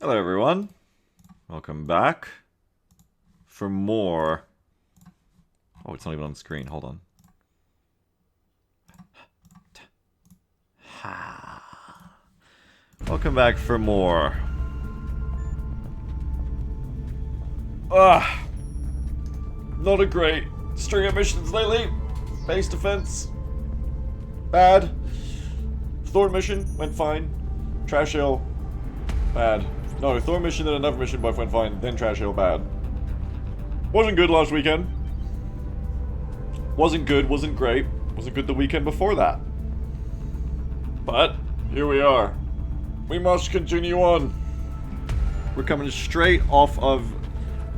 Hello everyone, welcome back for more. Oh, it's not even on screen, hold on. Welcome back for more. Not a great string of missions lately. Base defense, bad. Thorn mission went fine. Trash hill, bad. No, Thorn mission, then another mission both went fine, then Trash Hill, bad. Wasn't good last weekend. Wasn't good, wasn't great. Wasn't good the weekend before that. But, here we are. We must continue on. We're coming straight off of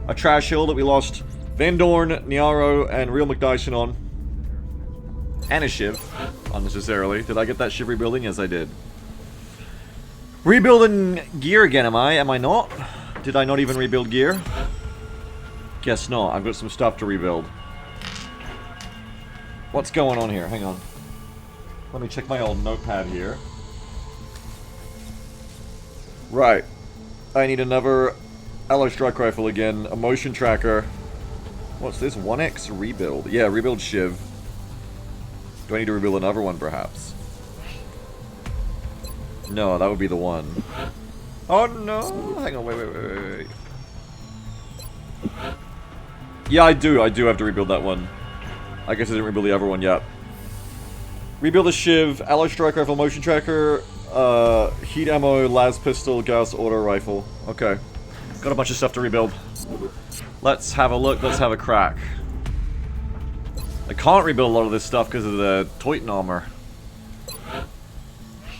a Trash Hill that we lost Van Dorn, Niaro, and Real McDyson on. And a Shiv, unnecessarily. Did I get that Shiv rebuilding? Yes, I did. Rebuilding gear again, am I? Am I not? Did I not even rebuild gear? Guess not. I've got some stuff to rebuild. What's going on here? Hang on. Let me check my old notepad here. Right. I need another LW Strike Rifle again. A motion tracker. What's this? 1X rebuild. Yeah, rebuild Shiv. Do I need to rebuild another one, perhaps? No, that would be the one. Oh no! Hang on, wait. Yeah, I do have to rebuild that one. I guess I didn't rebuild the other one yet. Rebuild a Shiv, LW Strike Rifle, Motion Tracker, Heat Ammo, Las Pistol, Gauss Auto Rifle. Okay. Got a bunch of stuff to rebuild. Let's have a look, let's have a crack. I can't rebuild a lot of this stuff because of the Titan armor.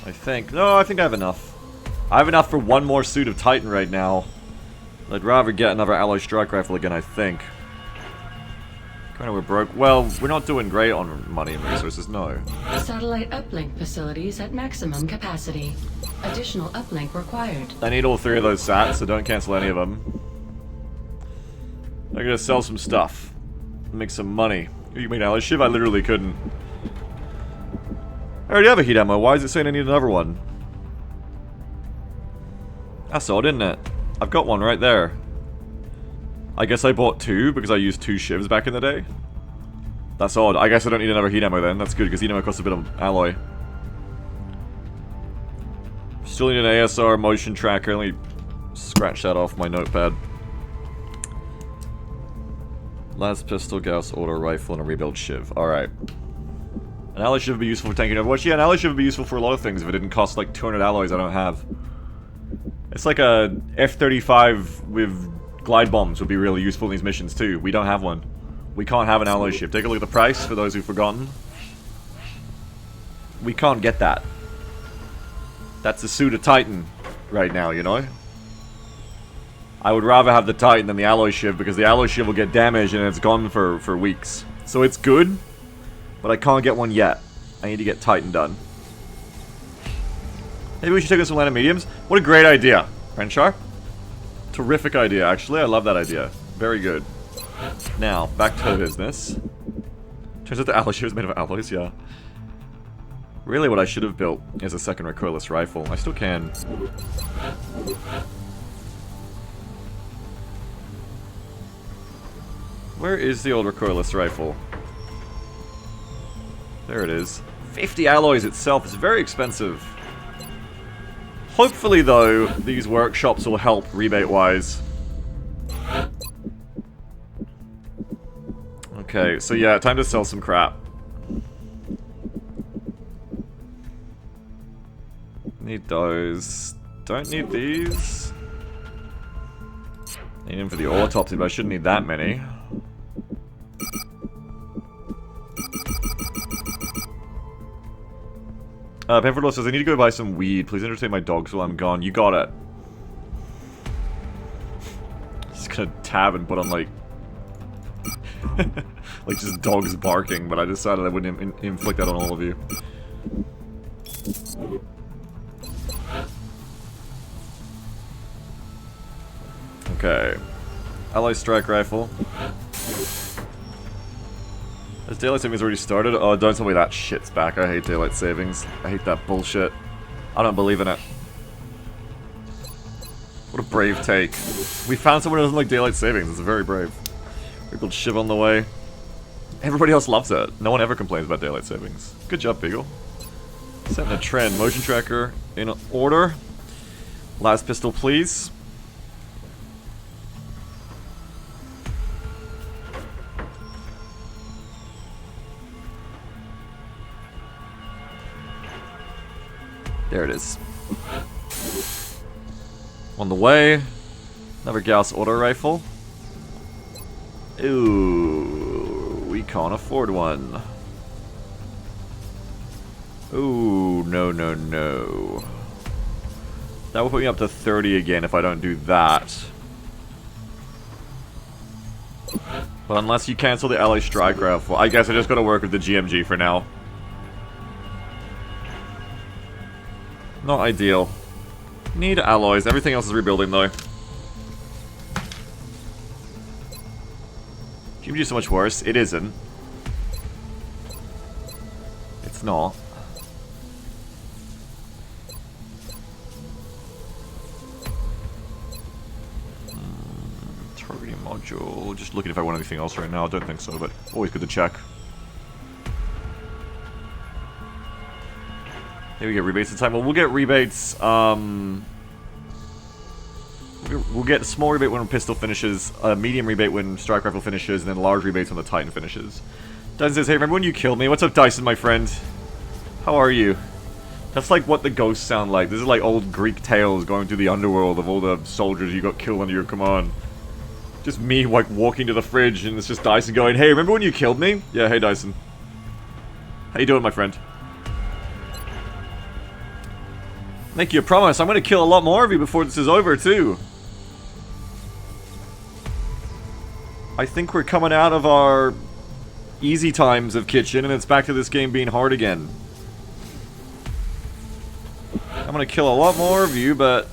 I think. No, I think I have enough. I have enough for one more suit of Titan right now. I'd rather get another LW Strike Rifle again, I think. Kinda we're broke. Well, we're not doing great on money and resources, no. Satellite uplink facilities at maximum capacity. Additional uplink required. I need all three of those sats, so don't cancel any of them. I'm gonna sell some stuff. Make some money. You mean LW Shiv? I literally couldn't. I already have a heat ammo, why is it saying I need another one? That's odd, isn't it? I've got one right there. I guess I bought two because I used two Shivs back in the day. That's odd. I guess I don't need another heat ammo then. That's good because heat ammo costs a bit of alloy. Still need an ASR motion tracker. Let me scratch that off my notepad. Las Pistol, Gauss Auto Rifle, and a rebuild Shiv. Alright. An alloy Shiv would be useful for tanking Overwatch. Yeah, an alloy Shiv would be useful for a lot of things if it didn't cost like 200 alloys I don't have. It's like a F-35 with glide bombs would be really useful in these missions too. We don't have one. We can't have an alloy Shiv. Take a look at the price for those who've forgotten. We can't get that. That's a suit of Titan right now, you know? I would rather have the Titan than the alloy Shiv because the alloy Shiv will get damaged and it's gone for weeks. So it's good, but I can't get one yet. I need to get Titan done. Maybe we should take on some land of mediums? What a great idea, Renshar. Terrific idea, actually. I love that idea. Very good. Now, back to business. Turns out the alloy Shiv is made of alloys, yeah. Really what I should have built is a second recoilless rifle. I still can. Where is the old recoilless rifle? There it is. 50 alloys itself is very expensive. Hopefully, though, these workshops will help rebate-wise. Okay, so yeah, time to sell some crap. Need those. Don't need these. Need them for the autopsy, but I shouldn't need that many. Penford says, I need to go buy some weed. Please entertain my dogs while I'm gone. You got it. Just gonna tab and put on, like... like, just dogs barking, but I decided I wouldn't inflict that on all of you. Okay. Ally Strike Rifle. Has Daylight Savings already started? Oh, don't tell me that shit's back. I hate Daylight Savings. I hate that bullshit. I don't believe in it. What a brave take. We found someone who doesn't like daylight savings. It's very brave. Rebuild Shiv on the way. Everybody else loves it. No one ever complains about daylight savings. Good job, Beagle. Setting a trend. Motion tracker in order. Last pistol, please. There it is. On the way. Another Gauss auto rifle. Ooh, we can't afford one. Ooh, no, no, no. That will put me up to 30 again if I don't do that. But unless you cancel the LA Strike Rifle, I guess I just gotta work with the GMG for now. Not ideal. Need alloys. Everything else is rebuilding though. GMG is so much worse. It isn't. It's not. Targeting module. Just looking if I want anything else right now. I don't think so, but always good to check. Here we get rebates this time. Well, we'll get rebates. We'll get a small rebate when pistol finishes, a medium rebate when strike rifle finishes, and then large rebates when the Titan finishes. Dyson says, hey, remember when you killed me? What's up, Dyson, my friend? How are you? That's like what the ghosts sound like. This is like old Greek tales going through the underworld of all the soldiers you got killed under your command. Just me, like, walking to the fridge, and it's just Dyson going, hey, remember when you killed me? Yeah, hey, Dyson. How you doing, my friend? Make you a promise, I'm gonna kill a lot more of you before this is over, too. I think we're coming out of our easy times of Kitchen, and it's back to this game being hard again. I'm gonna kill a lot more of you, but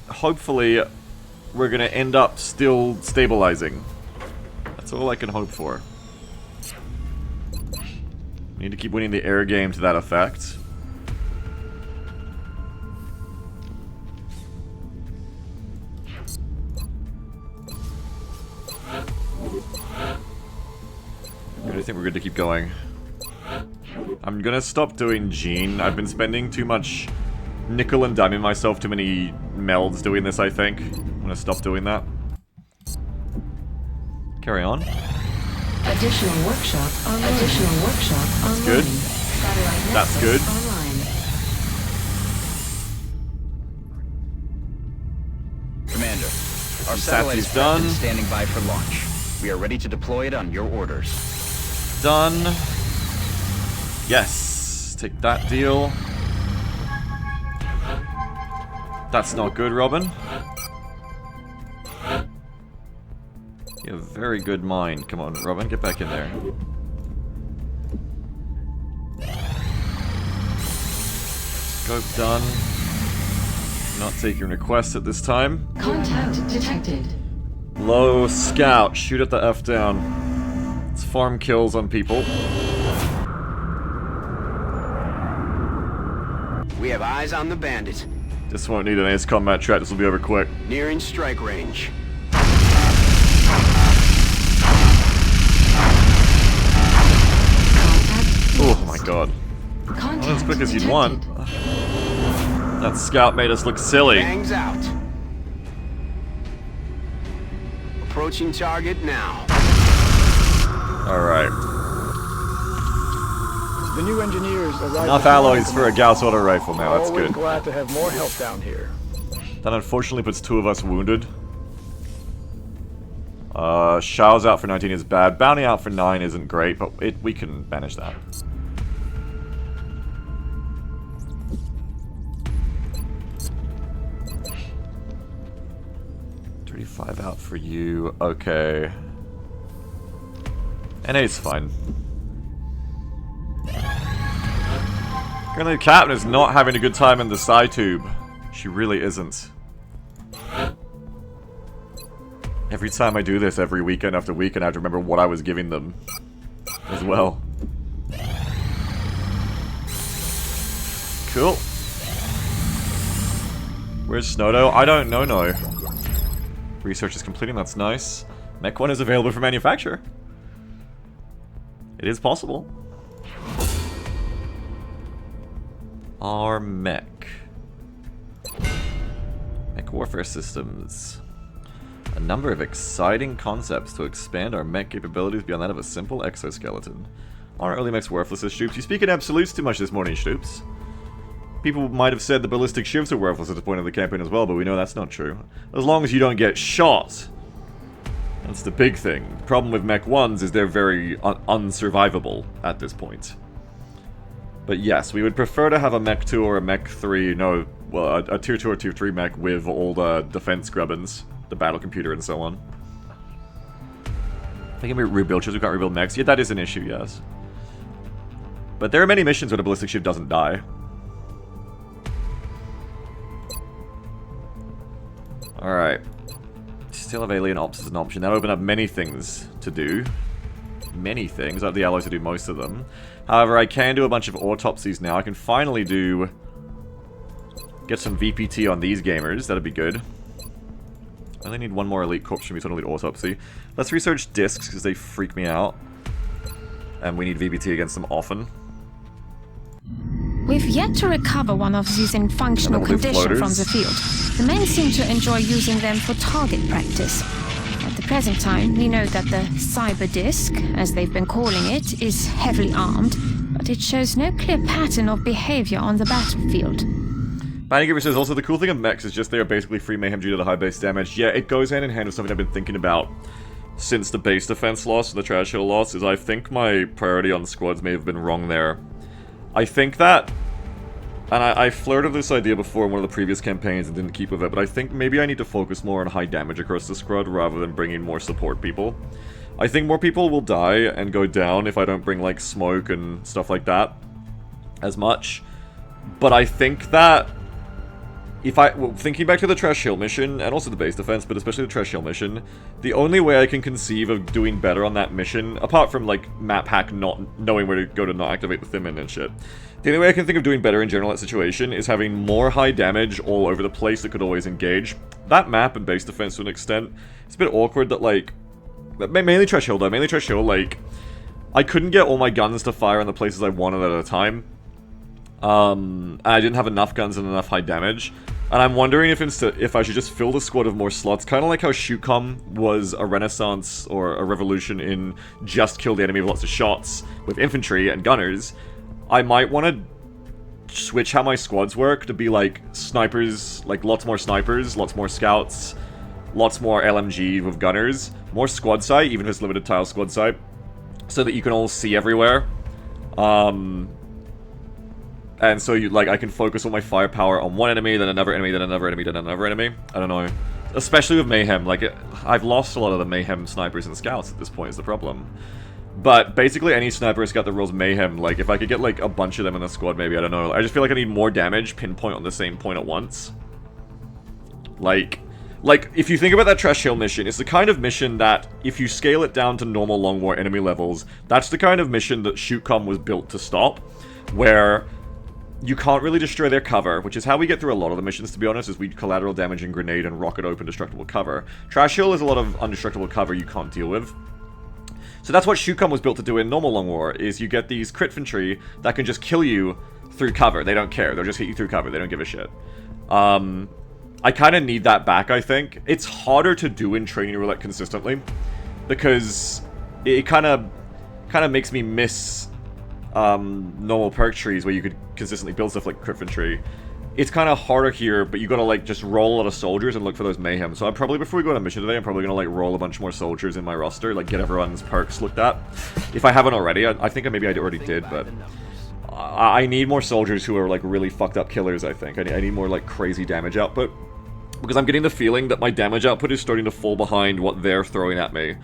hopefully we're gonna end up still stabilizing. That's all I can hope for. Need to keep winning the air game to that effect. I think we're good to keep going. I'm gonna stop doing Gene. I've been spending too much nickel and diming myself too many melds doing this, I think. I'm gonna stop doing that. Carry on. Additional workshop online. Additional workshop online. Good. Satellite That's nexus good. Online. Commander, our satellite is done. standing by for launch. We are ready to deploy it on your orders. Done. Yes. Take that deal. That's not good, Robin. You have a very good mind. Come on, Robin, get back in there. Scope done. Not taking requests at this time. Contact detected. Low scout. Shoot at the F down. Let's farm kills on people. We have eyes on the bandit. This won't need an ace combat track. This will be over quick. Nearing strike range. Oh my god. Contact Not as quick as you'd detected. want. That scout made us look silly. Bangs out. Approaching target now. Alright. The new engineers arrived. Enough alloys for a Gauss auto rifle now. That's Always good. glad to have more help down here. That unfortunately puts 2 of us wounded. Shao's out for 19 is bad. Bounty out for 9 isn't great, but we can manage that. $35 out for you. Okay. NA's fine. Apparently the captain is not having a good time in the side tube. She really isn't. Every time I do this, every weekend after weekend, I have to remember what I was giving them as well. Cool. Where's Snowdo? I don't know, no. Research is completing, that's nice. Mech 1 is available for manufacture. It is possible. Our mech. Mech warfare systems. A number of exciting concepts to expand our mech capabilities beyond that of a simple exoskeleton. Aren't early mechs worthless as Stoops? You speak in absolutes too much this morning, Stoops. People might have said the ballistic shivs are worthless at this point of the campaign as well, but we know that's not true. As long as you don't get shot. That's the big thing. The problem with Mech 1s is they're very unsurvivable at this point. But yes, we would prefer to have a Mech 2 or a Mech 3, no, well, a Tier 2 or Tier 3 mech with all the defense grubbins, the battle computer and so on. I think we rebuild ships, we can't rebuild mechs. Yeah, that is an issue, yes. But there are many missions where the ballistic ship doesn't die. Alright. Still have alien ops as an option. That'll open up many things to do. Many things. I have the alloys to do most of them. However, I can do a bunch of autopsies now. I can finally get some VPT on these gamers. That'd be good. I only need one more elite corpse from me, so I don't need autopsy. Let's research discs, because they freak me out. And we need VPT against them often. We've yet to recover one of these in functional condition from the field. The men seem to enjoy using them for target practice. At the present time, we know that the cyber disc, as they've been calling it, is heavily armed, but it shows no clear pattern of behavior on the battlefield. Bannigiver says also the cool thing of mechs is just they are basically free mayhem due to the high base damage. Yeah, it goes hand in hand with something I've been thinking about since the base defense loss and the trash hill loss, is I think my priority on squads may have been wrong there. I think that, and I flirted with this idea before in one of the previous campaigns and didn't keep with it, but I think maybe I need to focus more on high damage across the squad rather than bringing more support people. I think more people will die and go down if I don't bring, like, smoke and stuff like that as much. But I think that thinking back to the Trash Hill mission, and also the base defense, but especially the Trash Hill mission, the only way I can conceive of doing better on that mission, apart from, like, map hack not knowing where to go to not activate the Thin and shit, the only way I can think of doing better in general in that situation is having more high damage all over the place that could always engage. That map and base defense to an extent, it's a bit awkward that, like, mainly Trash Hill though, like, I couldn't get all my guns to fire in the places I wanted at a time. And I didn't have enough guns and enough high damage. And I'm wondering if I should just fill the squad of more slots, kind of like how XCOM was a renaissance or a revolution in just kill the enemy with lots of shots with infantry and gunners. I might want to switch how my squads work to be like snipers, like lots more snipers, lots more scouts, lots more LMG with gunners, more squad sight, even if it's limited tile squad sight, so that you can all see everywhere. And so I can focus all my firepower on one enemy, then another enemy, then another enemy, then another enemy. I don't know. Especially with Mayhem, like, I've lost a lot of the Mayhem snipers and scouts at this point is the problem. But basically any sniper or scout that rolls Mayhem, like, if I could get, like, a bunch of them in the squad, maybe, I don't know. I just feel like I need more damage pinpoint on the same point at once. Like, if you think about that Trash Hill mission, it's the kind of mission that, if you scale it down to normal Long War enemy levels, that's the kind of mission that XCOM was built to stop, where you can't really destroy their cover, which is how we get through a lot of the missions, to be honest, is we collateral damage and grenade and rocket open destructible cover. Trash Hill is a lot of undestructible cover you can't deal with. So that's what XCOM was built to do in normal Long War, is you get these crit infantry that can just kill you through cover. They don't care. They'll just hit you through cover. They don't give a shit. I kind of need that back, I think. It's harder to do in Training Roulette consistently, because it kind of makes me miss normal perk trees where you could consistently build stuff like crit infantry. It's kind of harder here, but you gotta, like, just roll a lot of soldiers and look for those mayhem. So I'm probably, before we go on a mission today, I'm probably gonna, like, roll a bunch more soldiers in my roster, like, get everyone's perks looked at. If I haven't already, I think maybe I already did, but I need more soldiers who are, like, really fucked up killers, I think. I need more, like, crazy damage output, because I'm getting the feeling that my damage output is starting to fall behind what they're throwing at me.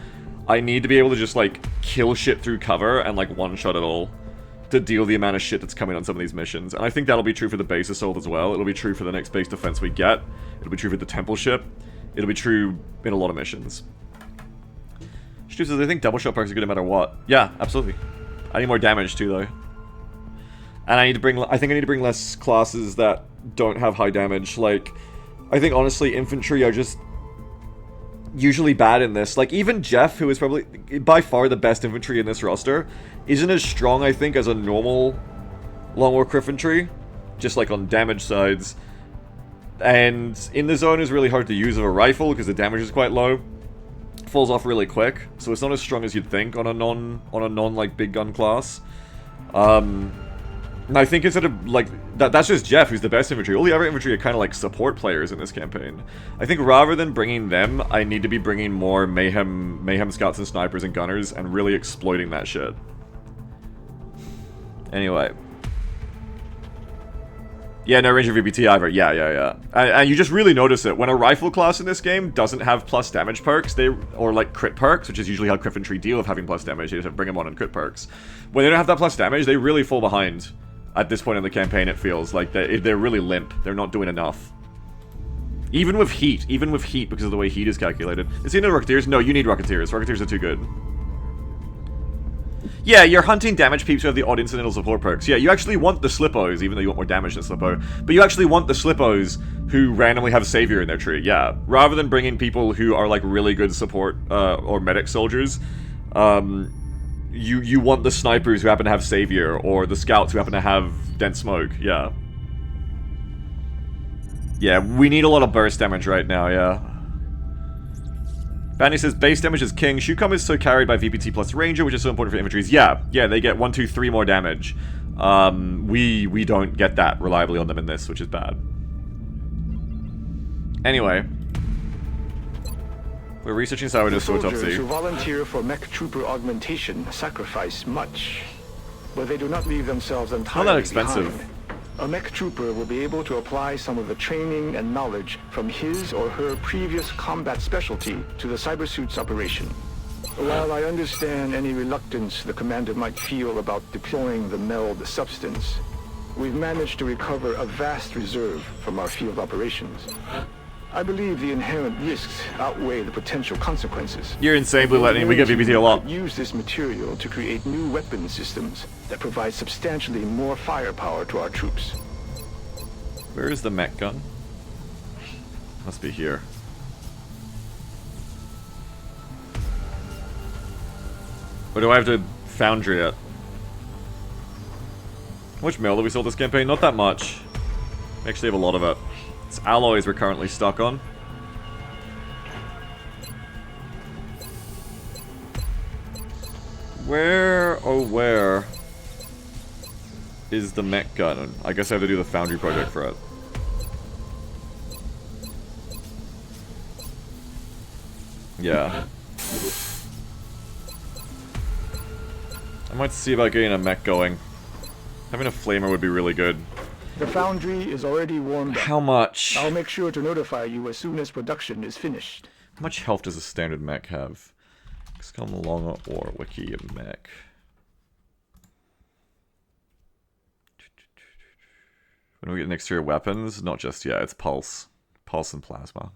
I need to be able to just, like, kill shit through cover and, like, one-shot it all to deal the amount of shit that's coming on some of these missions. And I think that'll be true for the base assault as well. It'll be true for the next base defense we get. It'll be true for the temple ship. It'll be true in a lot of missions. Stu says, I think double shot perks are good no matter what. Yeah, absolutely. I need more damage too, though. And I think I need to bring less classes that don't have high damage. Like, I think, honestly, infantry are just usually bad in this. Like, even Jeff, who is probably by far the best infantry in this roster, isn't as strong, I think, as a normal Long War infantry, just like on damage sides. And in the zone is really hard to use with a rifle because the damage is quite low. Falls off really quick, so it's not as strong as you'd think on a non like big gun class. And I think instead of like that's just Jeff, who's the best infantry. All the other infantry are kind of like support players in this campaign. I think rather than bringing them, I need to be bringing more mayhem scouts and snipers and gunners and really exploiting that shit. Anyway. Yeah, no Ranger VBT either. Yeah. And you just really notice it. When a rifle class in this game doesn't have plus damage perks, or like crit perks, which is usually how crit infantry deal with having plus damage, you just have to bring them on crit perks. When they don't have that plus damage, they really fall behind. At this point in the campaign, it feels like they're really limp. They're not doing enough. Even with heat, because of the way heat is calculated. Is he no Rocketeers? No, you need Rocketeers. Rocketeers are too good. Yeah, you're hunting damage peeps who have the odd incidental support perks. Yeah, you actually want the Slippos, even though you want more damage than Slippo. But you actually want the Slippos who randomly have Savior in their tree, yeah. Rather than bringing people who are, like, really good support, or medic soldiers, you want the snipers who happen to have Savior, or the scouts who happen to have Dense Smoke, yeah. Yeah, we need a lot of burst damage right now, yeah. Banny says, base damage is king. Shukam is so carried by VPT plus Ranger, which is so important for infantries. Yeah, they get 1, 2, 3 more damage. We don't get that reliably on them in this, which is bad. Anyway. We're researching Sourdough's autopsy. Soldiers who volunteer for mech trooper augmentation sacrifice much, but they do not leave themselves entirely not that expensive. behind. A mech trooper will be able to apply some of the training and knowledge from his or her previous combat specialty to the cybersuit's operation. While I understand any reluctance the commander might feel about deploying the meld substance, we've managed to recover a vast reserve from our field operations. I believe the inherent risks outweigh the potential consequences. You're insane, Blue Lightning. We get VPT a lot. Use this material to create new weapon systems that provide substantially more firepower to our troops. Where is the mech gun? Must be here. Or do I have to foundry it? How much mail did we sell this campaign? Not that much. We actually have a lot of it. It's alloys we're currently stuck on. Where is the mech gun? I guess I have to do the foundry project for it. Yeah. I might see about getting a mech going. Having a flamer would be really good. The foundry is already warmed up. How much? I'll make sure to notify you as soon as production is finished. How much health does a standard mech have? XCOM Long War Wiki mech. When we get next to your weapons, not just yet, it's pulse. Pulse and plasma.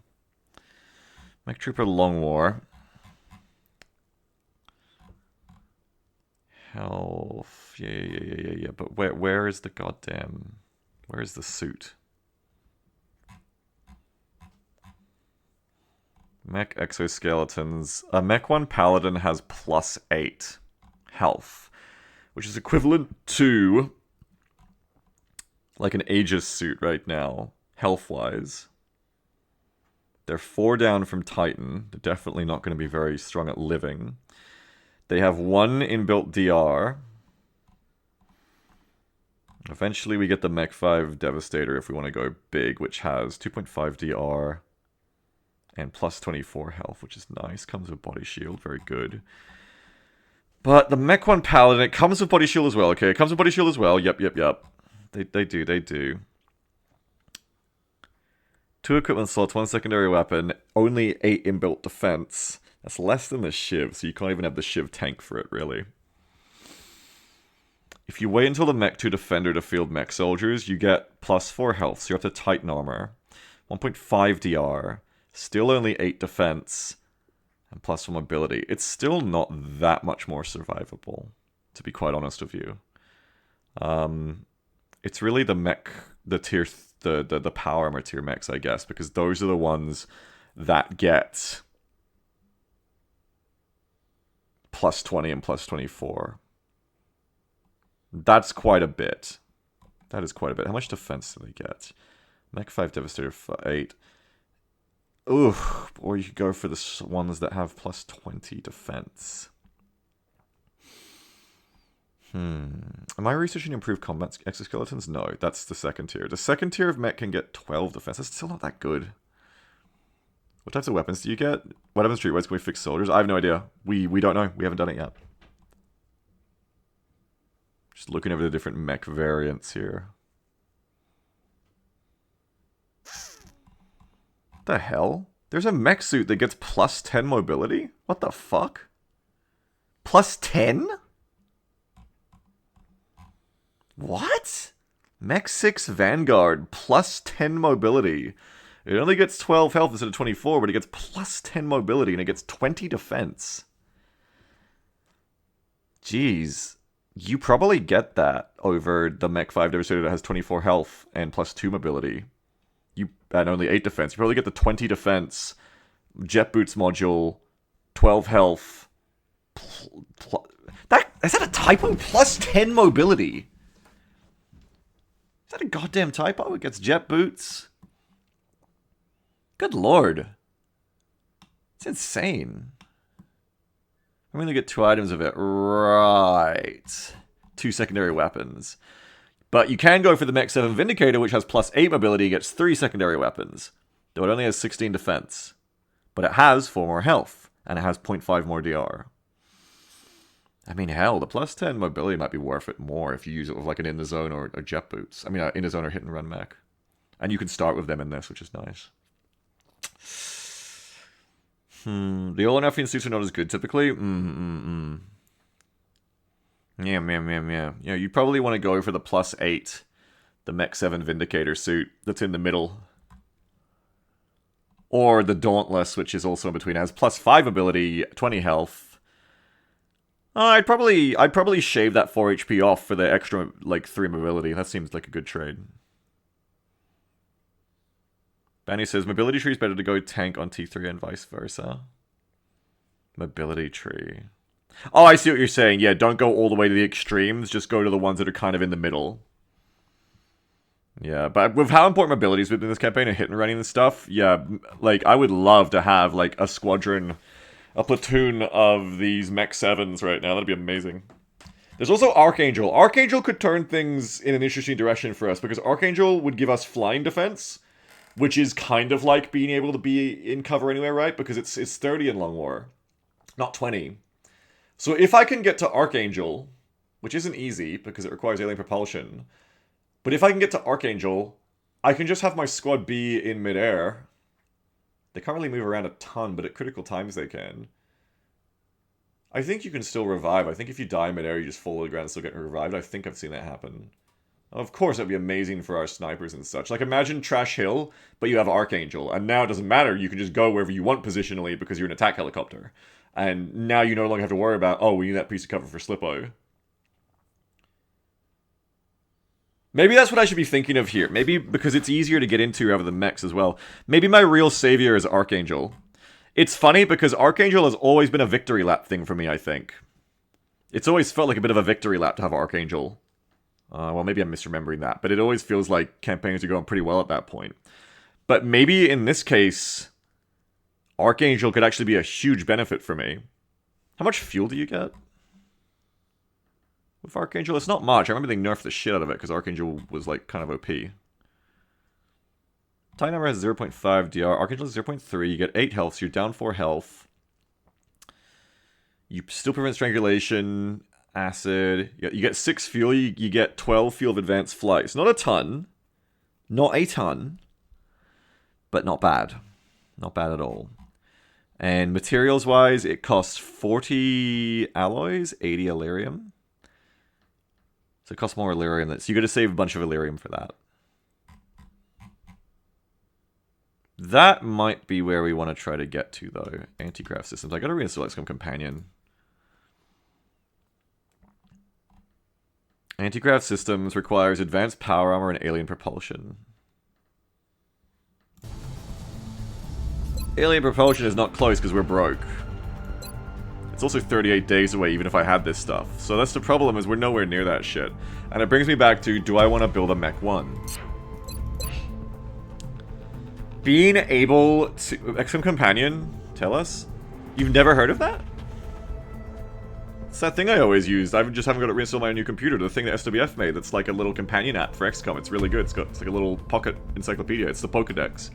Mech Trooper Long War. Health. Yeah. But where is the goddamn... Where is the suit? Mech exoskeletons. A Mech 1 Paladin has +8 health, which is equivalent to like an Aegis suit right now, health-wise. They're 4 down from Titan. They're definitely not going to be very strong at living. They have 1 inbuilt DR. Eventually we get the Mech 5 Devastator if we want to go big, which has 2.5 DR and +24 health, which is nice. Comes with body shield, very good. But the Mech 1 Paladin, it comes with body shield as well, okay? It comes with body shield as well, yep. They do. 2 equipment slots, 1 secondary weapon, only 8 inbuilt defense. That's less than the Shiv, so you can't even have the Shiv tank for it, really. If you wait until the Mech 2 Defender to field mech soldiers, you get +4 health, so you're up to Titan armor. 1.5 DR, still only 8 defense, and +1 mobility. It's still not that much more survivable, to be quite honest with you. It's really the mech, the tier the power armor tier mechs, I guess, because those are the ones that get plus 20 and plus 24. That's quite a bit. That is quite a bit. How much defense do they get? Mech 5, Devastator 8. Ooh, or you could go for the ones that have plus 20 defense. Am I researching improved combat exoskeletons? No, that's the second tier. The second tier of mech can get 12 defense. That's still not that good. What types of weapons do you get? What happens to streetwise? Can we fix soldiers? I have no idea. We don't know. We haven't done it yet. Just looking over the different mech variants here. What the hell? There's a mech suit that gets plus 10 mobility? What the fuck? Plus 10? What? Mech 6 Vanguard, plus 10 mobility. It only gets 12 health instead of 24, but it gets plus 10 mobility and it gets 20 defense. Jeez. You probably get that over the Mech 5 Devastator that has 24 health and plus 2 mobility. And only 8 defense. You probably get the 20 defense, Jet Boots module, 12 health. Is that a typo? Plus 10 mobility. Is that a goddamn typo? It gets Jet Boots. Good lord. It's insane. I'm going to get 2 items of it. Right. 2 secondary weapons. But you can go for the Mech 7 Vindicator, which has plus 8 mobility, gets 3 secondary weapons. Though it only has 16 defense. But it has 4 more health. And it has 0.5 more DR. I mean, hell, the plus 10 mobility might be worth it more if you use it with like an in-the-zone or Jet Boots. I mean, in-the-zone or hit-and-run mech. And you can start with them in this, which is nice. The all-or-nothing suits are not as good, typically. Yeah. Yeah, you probably want to go for the plus 8. The Mech 7 Vindicator suit that's in the middle. Or the Dauntless, which is also in between. It has plus 5 ability, 20 health. I'd probably shave that 4 HP off for the extra, like, 3 mobility. That seems like a good trade. Banny says, mobility tree is better to go tank on T3 and vice versa. Mobility tree. Oh, I see what you're saying. Yeah, don't go all the way to the extremes. Just go to the ones that are kind of in the middle. Yeah, but with how important mobility has been in this campaign and hit and running and stuff, yeah, like, I would love to have, like, a squadron... a platoon of these Mech 7s right now. That'd be amazing. There's also Archangel. Archangel could turn things in an interesting direction for us, because Archangel would give us flying defense, which is kind of like being able to be in cover anywhere, right? Because it's 30 in Long War, not 20. So if I can get to Archangel, which isn't easy, because it requires alien propulsion, but if I can get to Archangel, I can just have my squad be in midair. They can't really move around a ton, but at critical times they can. I think you can still revive. I think if you die mid-air, you just fall to the ground and still get revived. I think I've seen that happen. Of course, that'd be amazing for our snipers and such. Like, imagine Trash Hill, but you have Archangel. And now it doesn't matter. You can just go wherever you want positionally because you're an attack helicopter. And now you no longer have to worry about, oh, we need that piece of cover for Slippo. Maybe that's what I should be thinking of here. Maybe because it's easier to get into rather than mechs as well. Maybe my real savior is Archangel. It's funny because Archangel has always been a victory lap thing for me, I think. It's always felt like a bit of a victory lap to have Archangel. Well, maybe I'm misremembering that, but it always feels like campaigns are going pretty well at that point. But maybe in this case, Archangel could actually be a huge benefit for me. How much fuel do you get? With Archangel, it's not much. I remember they nerfed the shit out of it because Archangel was like kind of OP. Tie number has 0.5 DR. Archangel has 0.3. You get 8 health, so you're down 4 health. You still prevent strangulation, acid. You get 6 fuel. You get 12 fuel of advanced flight. It's not a ton. Not a ton. But not bad. Not bad at all. And materials-wise, it costs 40 alloys, 80 Illyrium. So it costs more Illyrium. So you got to save a bunch of Illyrium for that. That might be where we want to try to get to, though. Anti-grav systems. I got to reinstall XCOM Companion. Anti-grav systems requires advanced power armor and alien propulsion. Alien propulsion is not close because we're broke. It's also 38 days away even if I had this stuff. So that's the problem, is we're nowhere near that shit. And it brings me back to, do I want to build a Mech 1? Being able to... XCOM Companion? Tell us? You've never heard of that? It's that thing I always used. I just haven't got it reinstalled on my new computer. The thing that SWF made that's like a little companion app for XCOM. It's really good. It's like a little pocket encyclopedia. It's the Pokedex.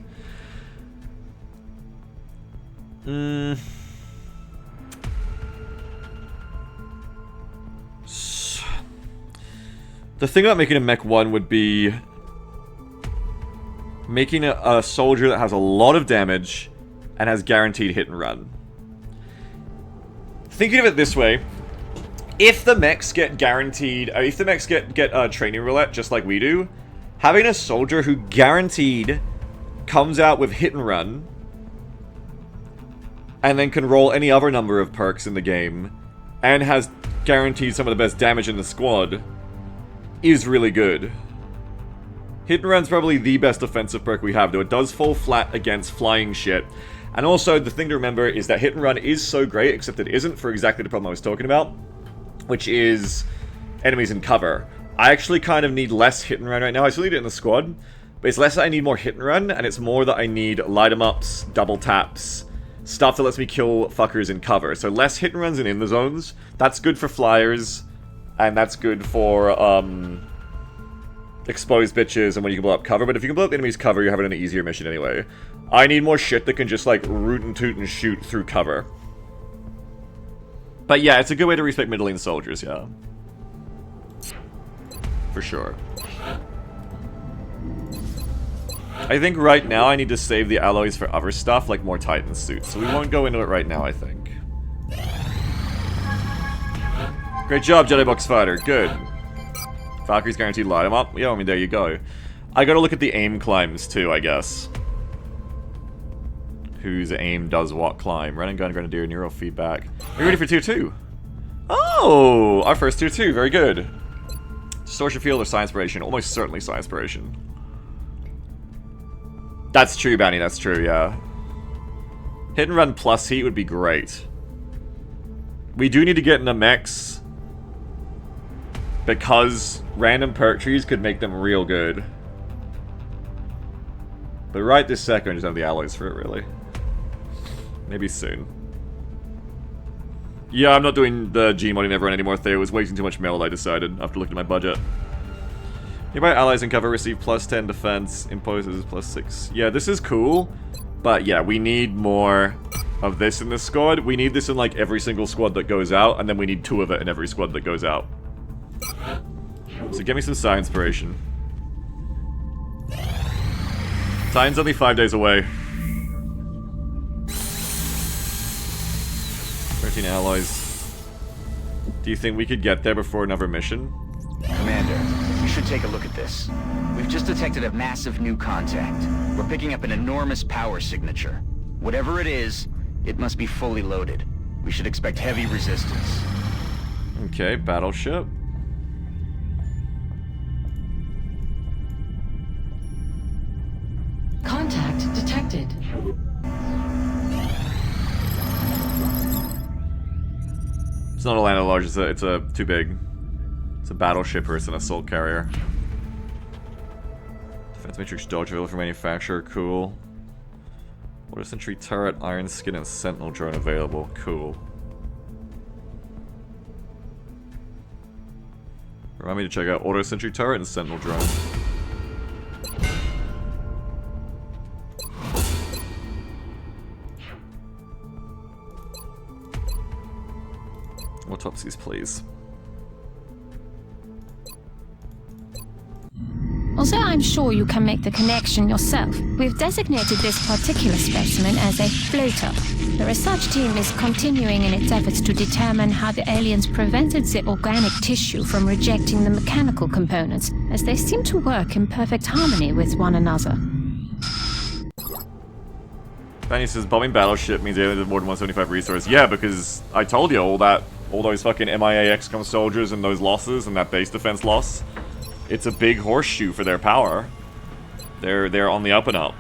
The thing about making a Mech 1 would be making a soldier that has a lot of damage and has guaranteed hit and run. Thinking of it this way, if the mechs get guaranteed, if the mechs get training roulette just like we do, having a soldier who guaranteed comes out with hit and run and then can roll any other number of perks in the game and has guaranteed some of the best damage in the squad is really good. Hit and run's probably the best offensive perk we have, though it does fall flat against flying shit. And also, the thing to remember is that hit and run is so great, except it isn't for exactly the problem I was talking about, which is enemies in cover. I actually kind of need less hit and run right now. I still need it in the squad, but it's less that I need more hit and run, and it's more that I need light 'em ups, double taps, stuff that lets me kill fuckers in cover. So less hit and runs in the zones. That's good for flyers, and that's good for exposed bitches and when you can blow up cover. But if you can blow up the enemy's cover, you're having an easier mission anyway. I need more shit that can just like root and toot and shoot through cover. But yeah, it's a good way to respect middling soldiers, yeah. For sure. I think right now I need to save the alloys for other stuff, like more Titan suits. So we won't go into it right now, I think. Great job, Jedi Box Fighter. Good. Valkyrie's guaranteed light 'em up. Yeah, I mean, there you go. I gotta look at the aim climbs too, I guess. Whose aim does what climb. Run and gun, grenadier, neural feedback. Are you ready for tier 2? Oh! Our first tier 2, very good. Distortion field or science inspiration? Almost certainly science inspiration. That's true, Banny, that's true, yeah. Hit and run plus heat would be great. We do need to get in the mechs, because random perk trees could make them real good. But right this second, I just have the alloys for it, really. Maybe soon. Yeah, I'm not doing the G-modding everyone anymore, Theo. It was wasting too much mail, I decided, after looking at my budget. Nearby allies in cover receive plus 10 defense, imposes plus 6. Yeah, this is cool, but yeah, we need more of this in this squad. We need this in, like, every single squad that goes out, and then we need 2 of it in every squad that goes out. So get me some science inspiration. Titan's only 5 days away. 13 alloys. Do you think we could get there before another mission? Commander, you should take a look at this. We've just detected a massive new contact. We're picking up an enormous power signature. Whatever it is, it must be fully loaded. We should expect heavy resistance. Okay, battleship. Contact detected. It's not a land at large, it's a too big. It's a battleship or it's an assault carrier. Defense matrix dodge available for manufacturer, cool. Water sentry turret, iron skin, and sentinel drone available, cool. Remind me to check out auto sentry turret and sentinel drone. Autopsies, please. Although I'm sure you can make the connection yourself, we've designated this particular specimen as a floater. The research team is continuing in its efforts to determine how the aliens prevented the organic tissue from rejecting the mechanical components, as they seem to work in perfect harmony with one another. Fanny says bombing battleship means aliens have more than 175 resources. Yeah, because I told you all those fucking MIA XCOM soldiers and those losses and that base defense loss. It's a big horseshoe for their power. They're on the up and up.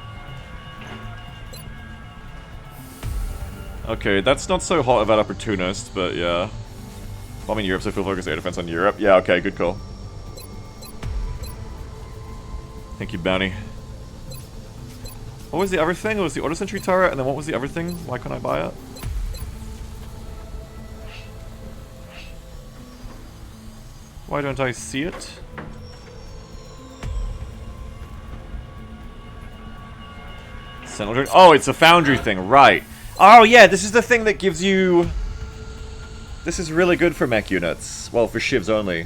Okay, that's not so hot about Opportunist, but yeah. Bombing Europe, so full focus air defense on Europe. Yeah, okay, good call. Thank you, Bounty. What was the other thing? It was the auto sentry turret, and then what was the other thing? Why couldn't I buy it? Why don't I see it? Sentinel drone. Oh, it's a foundry thing, right. Oh yeah, this is the thing that gives you... This is really good for mech units. Well, for shivs only.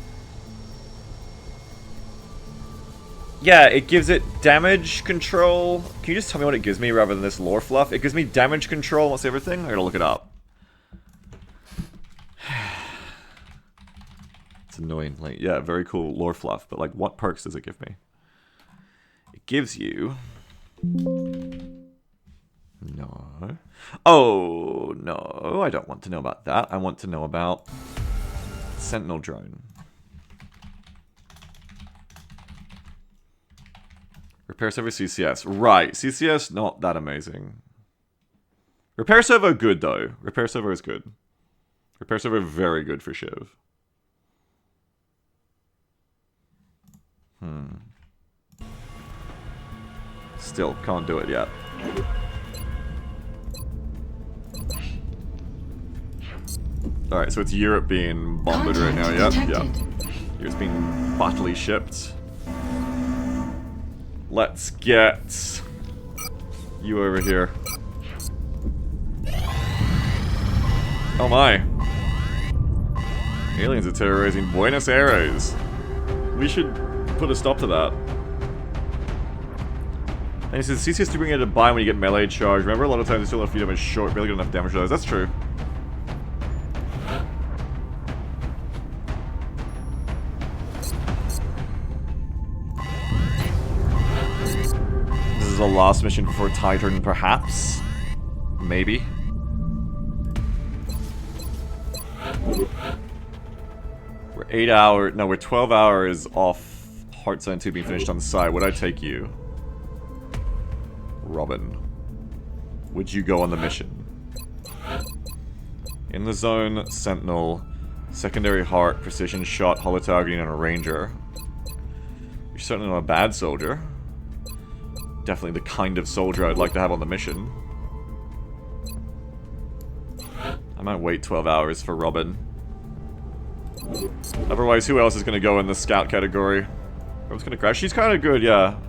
Yeah, it gives it damage control. Can you just tell me what it gives me rather than this lore fluff? It gives me damage control. What's the other thing? I gotta look it up. It's annoying. Like, yeah, very cool lore fluff. But like, what perks does it give me? It gives you... No. Oh, no. I don't want to know about that. I want to know about Sentinel drone. Repair servo CCS. Right. CCS, not that amazing. Repair servo good, though. Repair servo is good. Repair servo very good for Shiv. Still, can't do it yet. Alright, so it's Europe being bombarded right now, yeah? Yeah. Europe's being bodily shipped. Let's get you over here. Oh my. Aliens are terrorizing Buenos Aires. We should put a stop to that. And he says, CCS to bring it to buy when you get melee charge. Remember, a lot of times you still have few damage short, barely get enough damage to those. That's true. This is a last mission before Titan, perhaps? Maybe. We're 8 hours, no, we're 12 hours off Heart Zone 2 being finished on the side. Would I take you? Robin. Would you go on the mission? In the zone, Sentinel, secondary heart, precision shot, holo targeting, and a ranger. You're certainly not a bad soldier. Definitely the kind of soldier I'd like to have on the mission. I might wait 12 hours for Robin. Otherwise, who else is going to go in the scout category? Robin's going to crash. She's kind of good, yeah.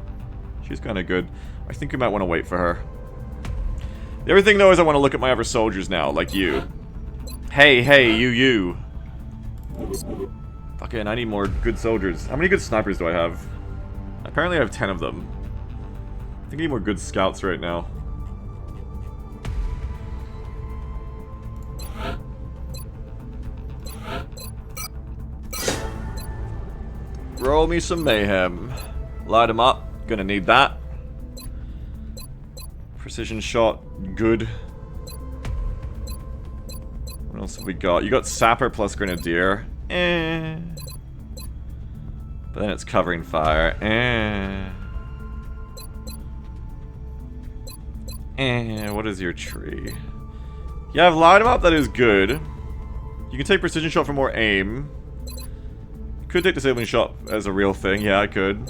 She's kind of good. I think we might want to wait for her. The other thing, though, is I want to look at my other soldiers now, like you. Hey, hey, you. Fucking, I need more good soldiers. How many good snipers do I have? Apparently I have 10 of them. I think I need more good scouts right now. Roll me some mayhem. Light them up. Gonna need that. Precision shot. Good. What else have we got? You got Sapper plus Grenadier. Eh. But then it's covering fire. What is your tree? Yeah, I've lined them up. That is good. You can take precision shot for more aim. Could take disabling shot as a real thing. Yeah, I could.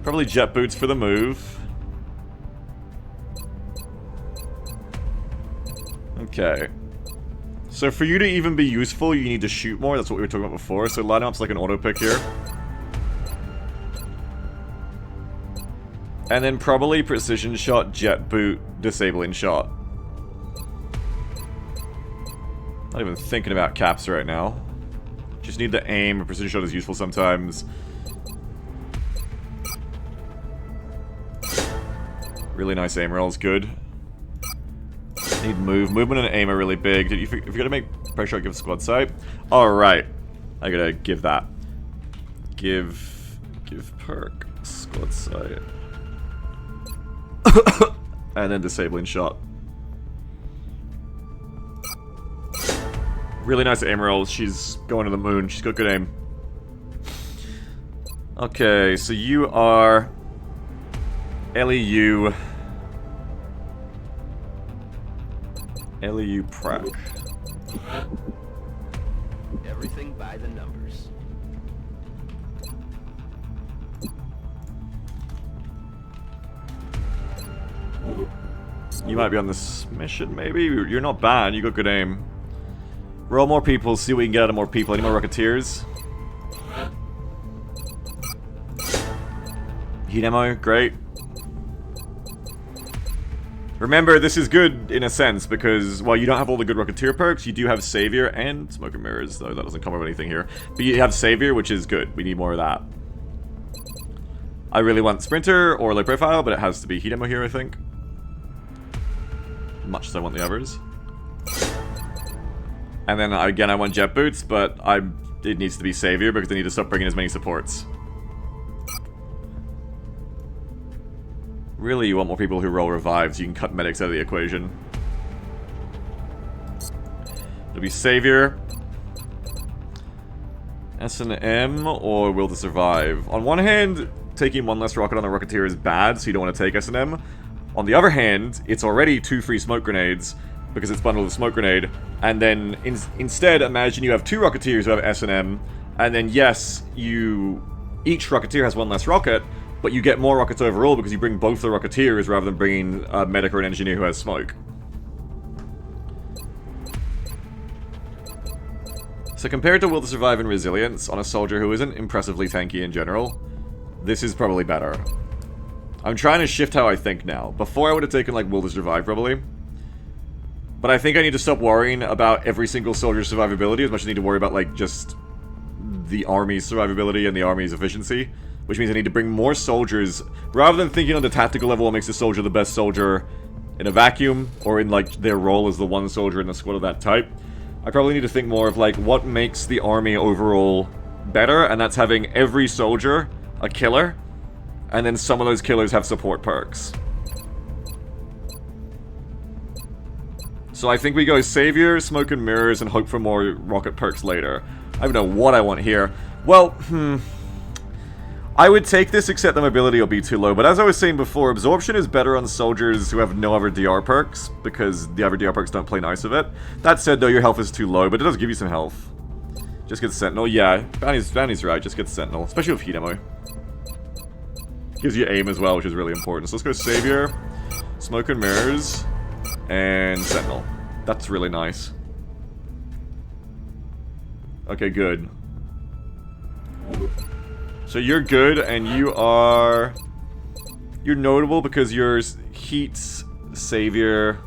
Probably jet boots for the move. Okay. So for you to even be useful, you need to shoot more. That's what we were talking about before. So line up's like an auto pick here. And then probably precision shot, jet boot, disabling shot. Not even thinking about caps right now. Just need the aim. Precision shot is useful sometimes. Really nice aim rolls, good. Need move. Movement and aim are really big. If you're gonna make pressure shot, give squad sight. Alright. I gotta give that. Give perk. Squad sight. And then disabling shot. Really nice aim rolls. She's going to the moon. She's got good aim. Okay, so you are LEU. LU Prac. Everything by the numbers. You might be on this mission, maybe? You're not bad, you got good aim. Roll more people, see what we can get out of more people. Any more Rocketeers? Heat ammo, great. Remember, this is good in a sense, because while you don't have all the good Rocketeer perks, you do have Savior and Smoke and Mirrors, though that doesn't come with anything here. But you have Savior, which is good. We need more of that. I really want Sprinter or Low Profile, but it has to be Heat ammo here, I think. Much as I want the others. And then, again, I want Jet Boots, but it needs to be Savior, because I need to stop bringing as many supports. Really, you want more people who roll revives. You can cut medics out of the equation. It'll be Savior, S&M, or Will to Survive. On one hand, taking one less rocket on the Rocketeer is bad, so you don't want to take S&M. On the other hand, it's already 2 free smoke grenades, because it's bundled with smoke grenade. And then, instead, imagine you have 2 Rocketeers who have S&M, and then, yes, each Rocketeer has 1 less rocket, but you get more rockets overall because you bring both the Rocketeers rather than bringing a medic or an engineer who has smoke. So compared to Will to Survive and Resilience on a soldier who isn't impressively tanky in general, this is probably better. I'm trying to shift how I think now. Before I would have taken like Will to Survive probably. But I think I need to stop worrying about every single soldier's survivability as much as I need to worry about like just the army's survivability and the army's efficiency. Which means I need to bring more soldiers, rather than thinking on the tactical level what makes a soldier the best soldier in a vacuum, or in like their role as the one soldier in the squad of that type. I probably need to think more of like what makes the army overall better, and that's having every soldier a killer, and then some of those killers have support perks. So I think we go Savior, Smoke and Mirrors, and hope for more rocket perks later. I don't know what I want here. Well, I would take this, except the mobility will be too low, but as I was saying before, Absorption is better on soldiers who have no other DR perks, because the other DR perks don't play nice with it. That said, though, your health is too low, but it does give you some health. Just get Sentinel, yeah, Bounty's right, just get Sentinel, especially with heat ammo. Gives you aim as well, which is really important. So let's go Savior, Smoke and Mirrors, and Sentinel. That's really nice. Okay, good. So you're good, and you're notable because you're Heat's Savior,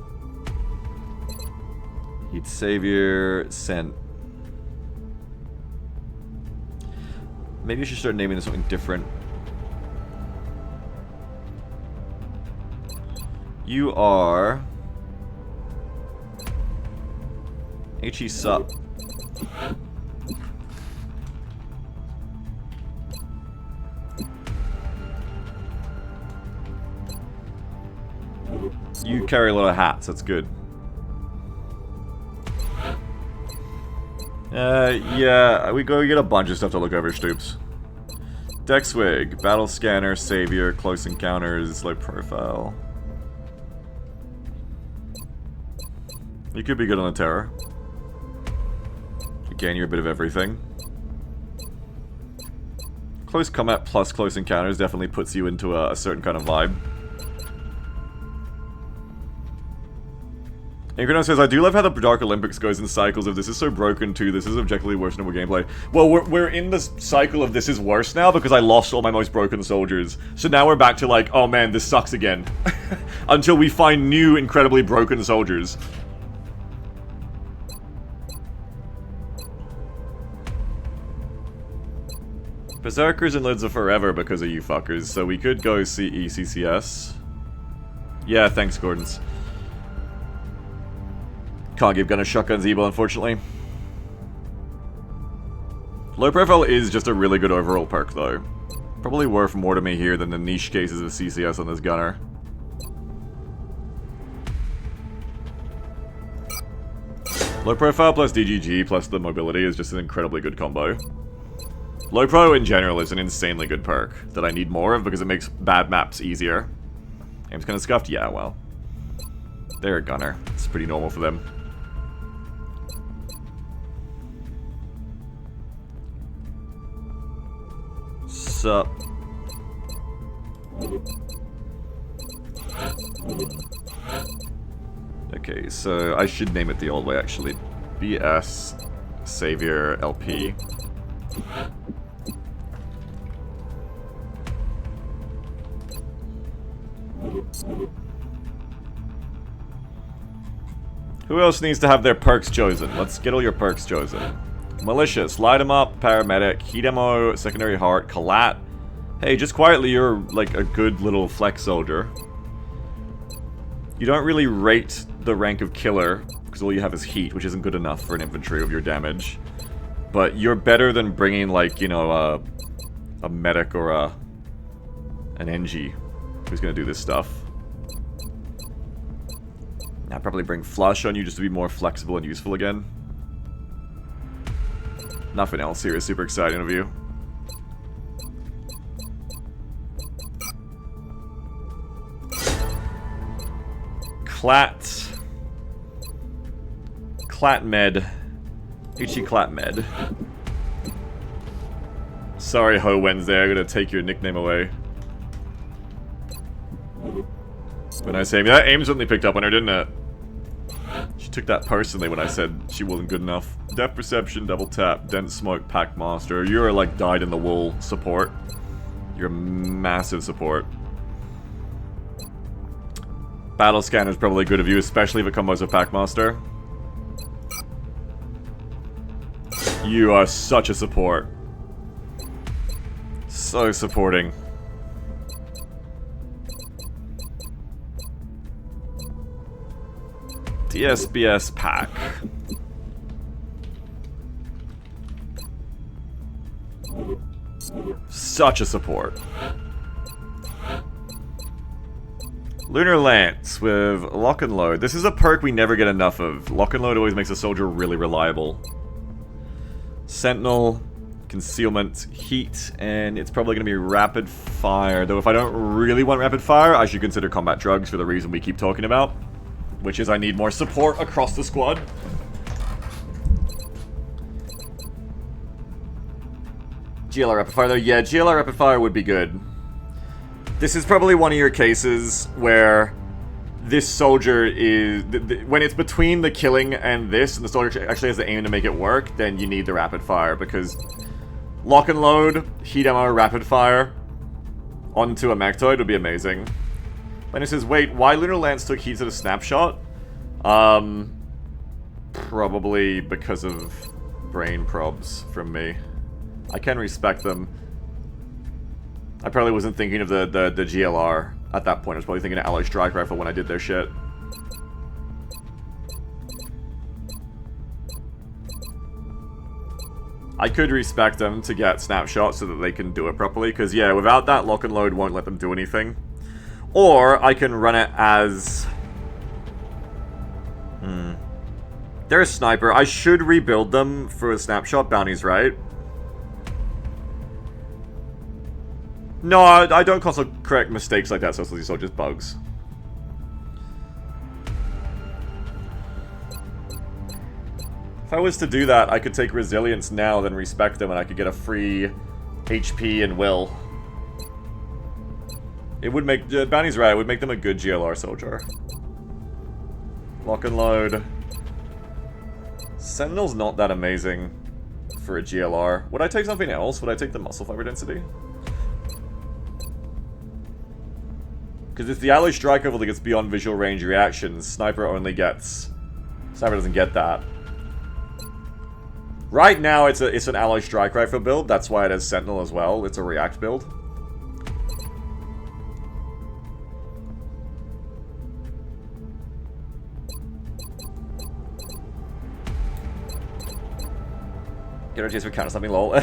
Sent. Maybe you should start naming this something different. You are HE Sup. You carry a lot of hats, that's good. Yeah, we get a bunch of stuff to look over, Stoops. Dexwig, Battle Scanner, Savior, Close Encounters, Low Profile. You could be good on the Terror. Again, you're a bit of everything. Close Combat plus Close Encounters definitely puts you into a certain kind of vibe. Ingrano says, I do love how the Dark Olympics goes in cycles of this is so broken too, this is objectively worsenable gameplay. Well, we're in this cycle of this is worse now because I lost all my most broken soldiers. So now we're back to like, oh man, this sucks again. Until we find new incredibly broken soldiers. Berserkers and Lids are forever because of you fuckers, so we could go CECCS. Yeah, thanks, Gordons. Can't give Gunner Shotgun Zebo, unfortunately. Low Profile is just a really good overall perk, though. Probably worth more to me here than the niche cases of CCS on this Gunner. Low Profile plus DGG plus the mobility is just an incredibly good combo. Low Pro in general is an insanely good perk that I need more of because it makes bad maps easier. Aim's kinda scuffed? Yeah, well. They're a gunner. It's pretty normal for them. Sup? Okay, so I should name it the old way actually. BS Savior LP. Who else needs to have their perks chosen? Let's get all your perks chosen. Malicious, light 'em up, paramedic, heat ammo, secondary heart, collat. Hey, just quietly, you're like a good little flex soldier. You don't really rate the rank of killer, because all you have is heat, which isn't good enough for an infantry of your damage. But you're better than bringing, like, you know, a medic or an NG who's gonna do this stuff. I'd probably bring flush on you just to be more flexible and useful again. Nothing else here is super exciting of you. Clat Med. HE Clat Med. Sorry, Ho Wednesday, I'm gonna take your nickname away. When I say that aim certainly picked up on her, didn't it? She took that personally when I said she wasn't good enough. Depth perception, double tap, dense smoke, pack master. You're like dyed in the wool support. You're a massive support. Battle scanner is probably good of you, especially if it combos with pack master. You are such a support. So supporting. DSBS pack. Such a support. Lunar Lance with Lock and Load. This is a perk we never get enough of. Lock and Load always makes a soldier really reliable. Sentinel, Concealment, Heat, and it's probably going to be Rapid Fire. Though if I don't really want Rapid Fire, I should consider Combat Drugs for the reason we keep talking about. Which is I need more support across the squad. GLR Rapid Fire though, yeah, GLR Rapid Fire would be good. This is probably one of your cases where this soldier is... when it's between the killing and this, and the soldier actually has the aim to make it work, then you need the Rapid Fire, because Lock and Load, Heat Ammo, Rapid Fire onto a Mechtoid would be amazing. And it says, wait, why Lunar Lance took heat to the snapshot? Probably because of brain probs from me. I can respect them. I probably wasn't thinking of the GLR at that point. I was probably thinking of Alloy Strike Rifle when I did their shit. I could respect them to get snapshots so that they can do it properly, because yeah, without that, Lock and Load won't let them do anything. Or I can run it as... They're a sniper. I should rebuild them for snapshot bounties, right? No, I don't constantly correct mistakes like that, so these are just bugs. If I was to do that, I could take Resilience now, then respect them, and I could get a free HP and Will. It would make... Bounty's right, it would make them a good GLR soldier. Lock and Load. Sentinel's not that amazing for a GLR. Would I take something else? Would I take the muscle fiber density? Because it's the Alloy Strike Rifle that gets beyond visual range reactions. Sniper only gets... Sniper doesn't get that. Right now it's an Alloy Strike Rifle build, that's why it has Sentinel as well. It's a react build. Get a chase for counter something, lol.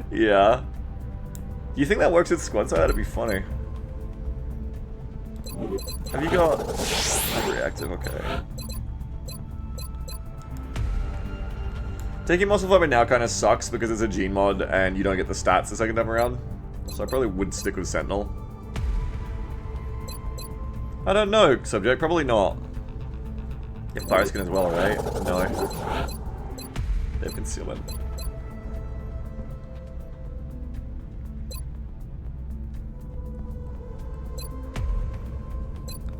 Yeah. Do you think that works with squad side? That'd be funny. Have you got... reactive, okay. Taking muscle fiber now kind of sucks because it's a gene mod and you don't get the stats the second time around. So I probably would stick with Sentinel. I don't know, subject. Probably not. Get fire skin as well, right? No. They have concealment.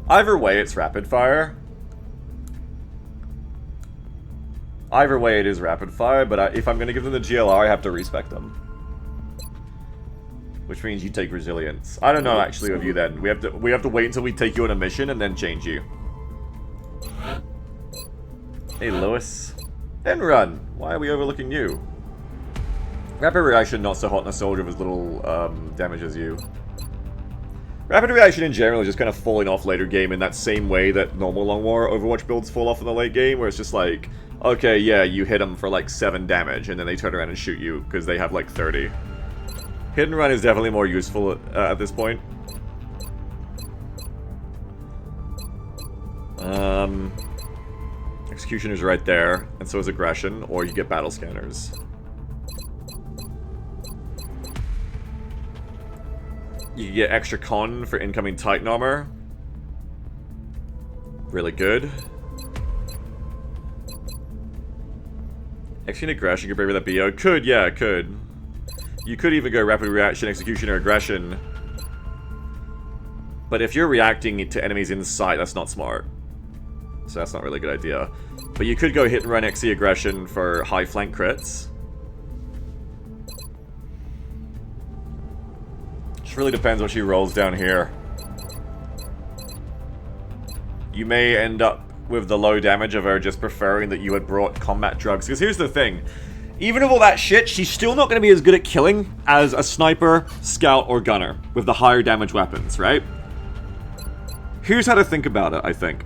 Either way, it's rapid fire. Either way, it is rapid fire, but if I'm going to give them the GLR, I have to respect them. Which means you take resilience. I don't know, actually, with you then. We have to wait until we take you on a mission and then change you. Hey, Lewis. And run. Why are we overlooking you? Rapid reaction, not so hot in a soldier with as little damage as you. Rapid reaction in general is just kind of falling off later game in that same way that normal Long War Overwatch builds fall off in the late game, where it's just like, okay, yeah, you hit them for like 7 damage, and then they turn around and shoot you, because they have like 30. Hit and run is definitely more useful at this point. Executioner's right there, and so is aggression, or you get battle scanners. You get extra con for incoming Titan armor. Really good. Execute aggression, you could bring that BO. Could, yeah, it could. You could even go rapid reaction, execution, or aggression. But if you're reacting to enemies in sight, that's not smart. So that's not really a good idea. But you could go hit and run XC aggression for high flank crits. Just really depends what she rolls down here. You may end up with the low damage of her just preferring that you had brought combat drugs. Because here's the thing. Even with all that shit, she's still not going to be as good at killing as a sniper, scout, or gunner with the higher damage weapons, right? Here's how to think about it, I think.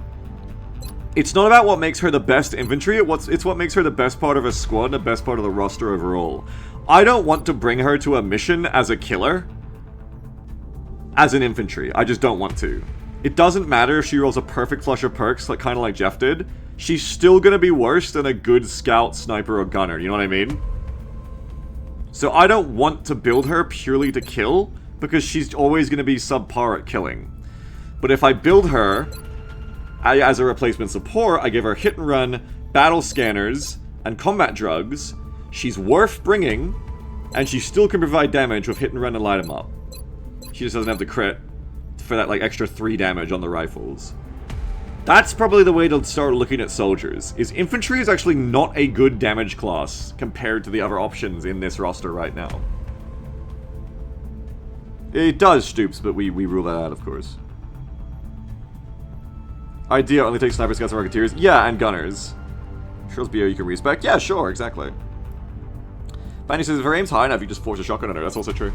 It's not about what makes her the best infantry, it's what makes her the best part of a squad and the best part of the roster overall. I don't want to bring her to a mission as a killer, as an infantry. I just don't want to. It doesn't matter if she rolls a perfect flush of perks, like kind of like Jeff did. She's still gonna be worse than a good scout, sniper, or gunner, you know what I mean? So I don't want to build her purely to kill, because she's always gonna be subpar at killing. But if I build her as a replacement support, I give her hit and run, battle scanners, and combat drugs, she's worth bringing, and she still can provide damage with hit and run and light them up. She just doesn't have the crit for that like extra 3 damage on the rifles. That's probably the way to start looking at soldiers, is infantry is actually not a good damage class compared to the other options in this roster right now. It does, Stoops, but we rule that out, of course. Idea only takes sniper, scouts, and rocketeers. Yeah, and gunners. Shrills BO you can respec. Yeah, sure, exactly. Bandy says if her aim's high enough, you just force a shotgun on her. That's also true.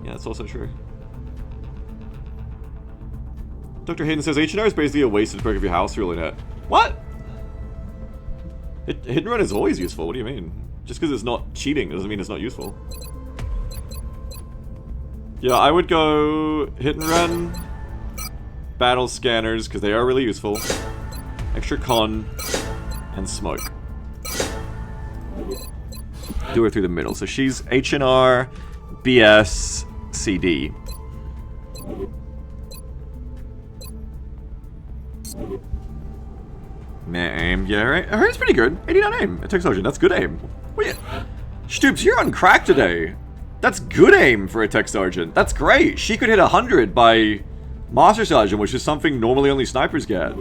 Yeah, that's also true. Dr. Hayden says H&R is basically a wasted perk of your house ruling it. What? Hit and run is always useful. What do you mean? Just because it's not cheating doesn't mean it's not useful. Yeah, I would go hit and run, battle scanners, because they are really useful, extra con, and smoke. Do her through the middle. So she's H&R, BS, CD. Meh aim. Yeah, right. Hers pretty good. 89 aim. It takes Sergeant. That's good aim. Wait, Stoops, you're on crack today. That's good aim for a tech sergeant. That's great. She could hit 100 by Master Sergeant, which is something normally only snipers get.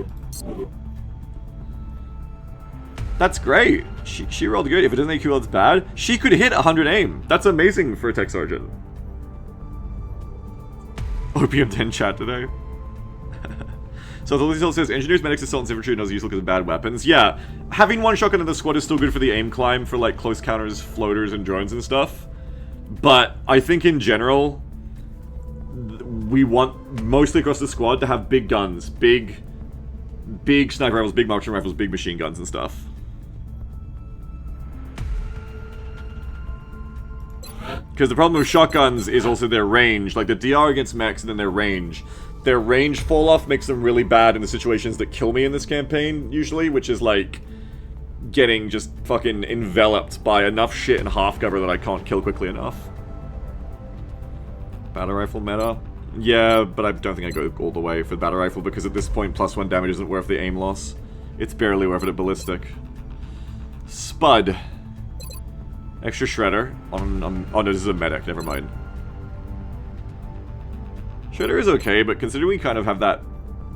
That's great. She rolled good. If it doesn't AQ, that's bad. She could hit 100 aim. That's amazing for a tech sergeant. Opium 10 chat today. So the Lizelle says, engineers, medics, assaultants, infantry, and those are useful because of bad weapons. Yeah, having one shotgun in the squad is still good for the aim climb for like close counters, floaters, and drones and stuff. But I think in general, we want mostly across the squad to have big guns, big sniper rifles, big marksman rifles, big machine guns and stuff. Because the problem with shotguns is also their range. Like the DR against mechs and then their range. Their range fall off makes them really bad in the situations that kill me in this campaign, usually, which is like getting just fucking enveloped by enough shit and half cover that I can't kill quickly enough. Battle rifle meta? Yeah, but I don't think I go all the way for the battle rifle, because at this point, +1 damage isn't worth the aim loss. It's barely worth it at ballistic. Spud. Extra shredder. Oh no, this is a medic, never mind. Shredder is okay, but considering we kind of have that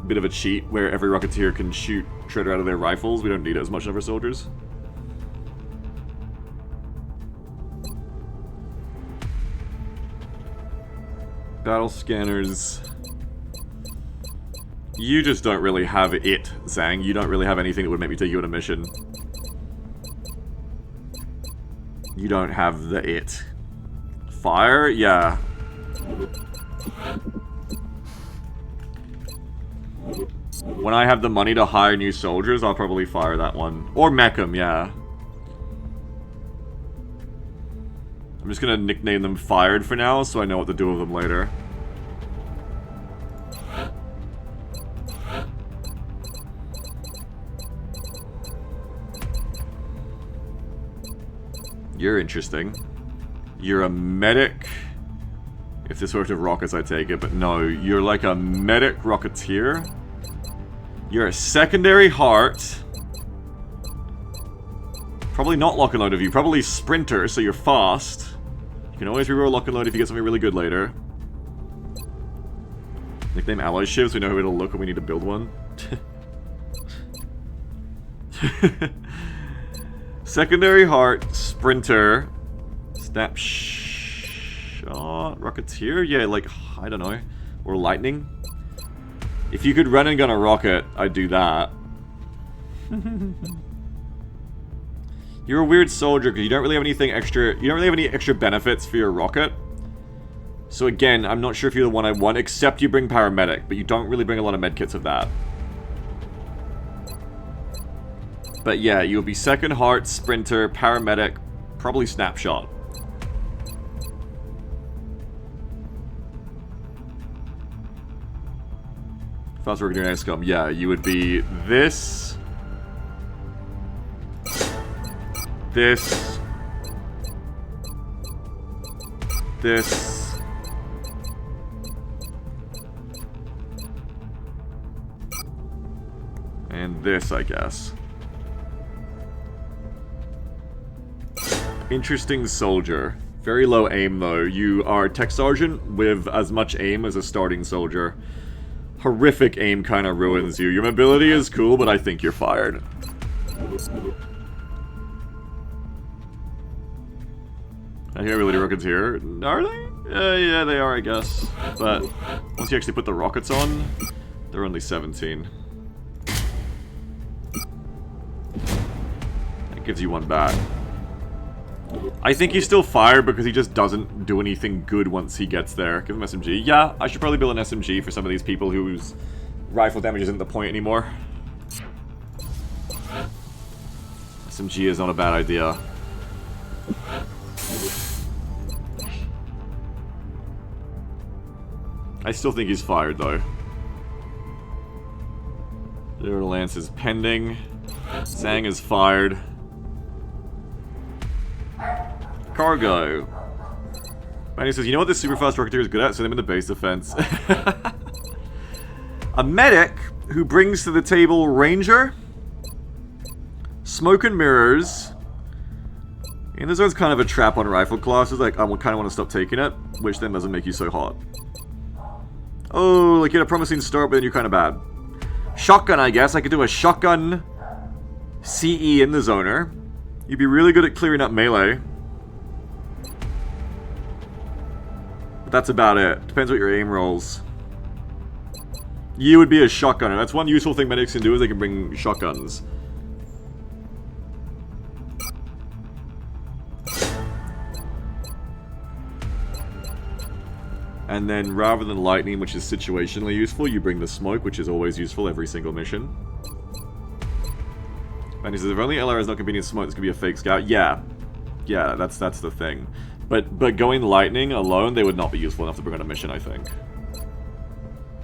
bit of a cheat where every Rocketeer can shoot Shredder out of their rifles, we don't need it as much of our soldiers. Battle scanners. You just don't really have it, Zhang. You don't really have anything that would make me take you on a mission. You don't have the it. Fire? Yeah. When I have the money to hire new soldiers, I'll probably fire that one. Or mech 'em, yeah. I'm just gonna nickname them Fired for now, so I know what to do with them later. You're interesting. You're a medic. If this worked with rockets, I'd take it, but no. You're like a medic Rocketeer. You're a secondary heart. Probably not lock and load of you. Probably sprinter, so you're fast. You can always reroll lock and load if you get something really good later. Nickname alloy shiv so we know how it'll look when we need to build one. Secondary heart, sprinter, snapshot, Rocketeer? Yeah, like, I don't know. Or lightning. If you could run and gun a rocket, I'd do that. You're a weird soldier because you don't really have anything extra. You don't really have any extra benefits for your rocket. So again, I'm not sure if you're the one I want, except you bring paramedic, but you don't really bring a lot of medkits of that. But yeah, you'll be second heart, sprinter, paramedic, probably snapshot. If I was working in XCOM, yeah, you would be this. This. This. And this, I guess. Interesting soldier. Very low aim, though. You are a tech sergeant with as much aim as a starting soldier. Horrific aim kind of ruins you. Your mobility is cool, but I think you're fired. I hear ability rockets here. Are they? Yeah, they are, I guess. But once you actually put the rockets on, they're only 17. That gives you one back. I think he's still fired because he just doesn't do anything good once he gets there. Give him SMG. Yeah, I should probably build an SMG for some of these people whose rifle damage isn't the point anymore. SMG is not a bad idea. I still think he's fired, though. Zero Lance is pending. Zhang is fired. Cargo. Manny says, you know what this super fast Rocketeer is good at? Send him in the base defense. A medic who brings to the table Ranger, Smoke and Mirrors. And this one's kind of a trap on rifle classes. Like, I kind of want to stop taking it, which then doesn't make you so hot. Oh, like you had a promising start, but then you're kind of bad. Shotgun, I guess. I could do a shotgun CE in the zoner. You'd be really good at clearing up melee. But that's about it. Depends what your aim rolls. You would be a shotgunner. That's one useful thing medics can do, is they can bring shotguns. And then, rather than lightning, which is situationally useful, you bring the smoke, which is always useful every single mission. And he says, if only LR is not convenient smoke, this could be a fake scout. Yeah. Yeah, that's the thing. But going lightning alone, they would not be useful enough to bring on a mission, I think.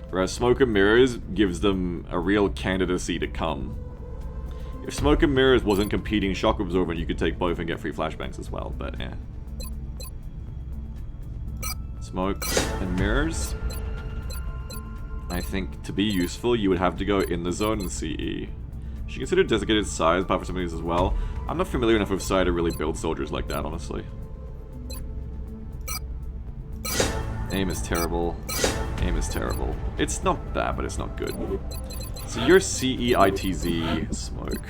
Whereas Smoke and Mirrors gives them a real candidacy to come. If Smoke and Mirrors wasn't competing shock absorbent, you could take both and get free flashbangs as well, but yeah. Smoke and Mirrors. I think to be useful, you would have to go in the zone in CE. Should consider designated size power for some of these as well. I'm not familiar enough with Psi to really build soldiers like that, honestly. Aim is terrible. Aim is terrible. It's not bad, but it's not good. So you're CEITZ smoke.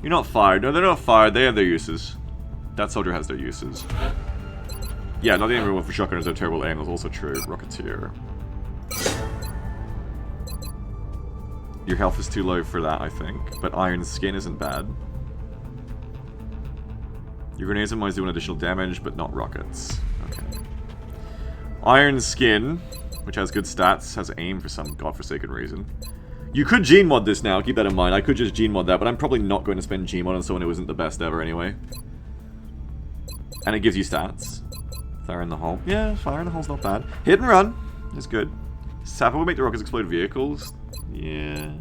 You're not fired. No, they're not fired. They have their uses. That soldier has their uses. Yeah, not everyone for shotgunners have terrible aim. That's also true. Rocketeer. Your health is too low for that, I think. But Iron Skin isn't bad. Your grenades and mines do an additional damage, but not rockets. Okay. Iron Skin, which has good stats, has aim for some godforsaken reason. You could gene mod this now, keep that in mind. I could just gene mod that, but I'm probably not going to spend gene mod on someone who isn't the best ever anyway. And it gives you stats. Fire in the hole. Yeah, fire in the hole's not bad. Hit and run is good. Sapper will make the rockets explode vehicles. Yeah.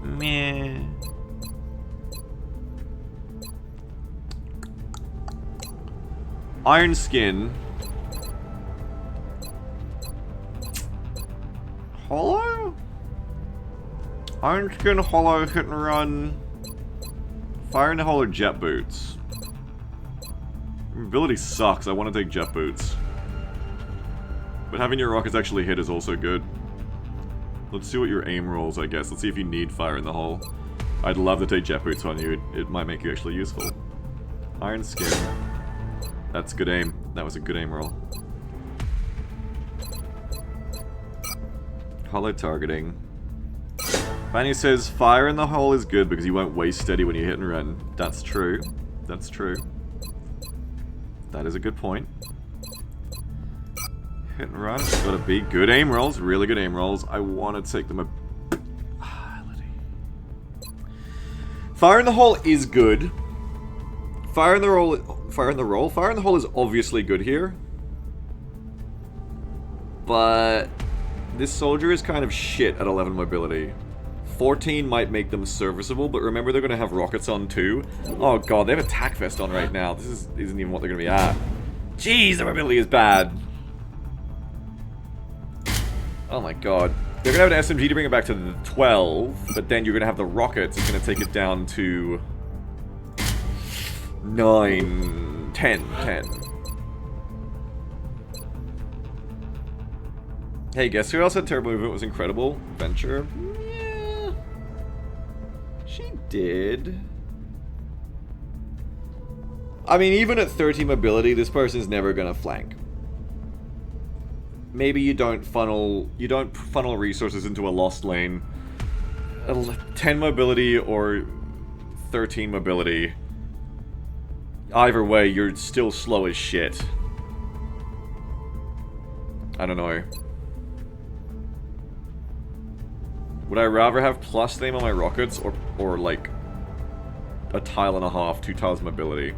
Meh. Iron Skin. Hollow? Iron Skin, Hollow, hit and run. Fire in the hole or jet boots. Ability sucks. I want to take jet boots. But having your rockets actually hit is also good. Let's see what your aim rolls, I guess. Let's see if you need fire in the hole. I'd love to take jet boots on you. It might make you actually useful. Iron Skin. That's good aim. That was a good aim roll. Hollow targeting. Fanny says fire in the hole is good because you won't waste steady when you hit and run. That's true. That's true. That is a good point. Hit and run. It's gotta be good aim rolls. Really good aim rolls. I want to take them a... Fire in the hole is good. Fire in the roll. Fire in the roll. Fire in the hole is obviously good here. But this soldier is kind of shit at 11 mobility. 14 might make them serviceable, but remember they're going to have rockets on too. Oh god, they have attack vest on right now. This isn't even what they're going to be at. Jeez, their mobility is bad. Oh my god. They're going to have an SMG to bring it back to the 12, but then you're going to have the rockets. It's going to take it down to 9, 10, 10. Hey, guess who else had terrible movement was incredible? Venture? Yeah. She did. I mean, even at 30 mobility, this person's never gonna flank. Maybe you don't funnel resources into a lost lane. 10 mobility or 13 mobility. Either way, you're still slow as shit. I don't know. Would I rather have plus aim on my rockets or like a tile and a half, 2 tiles mobility?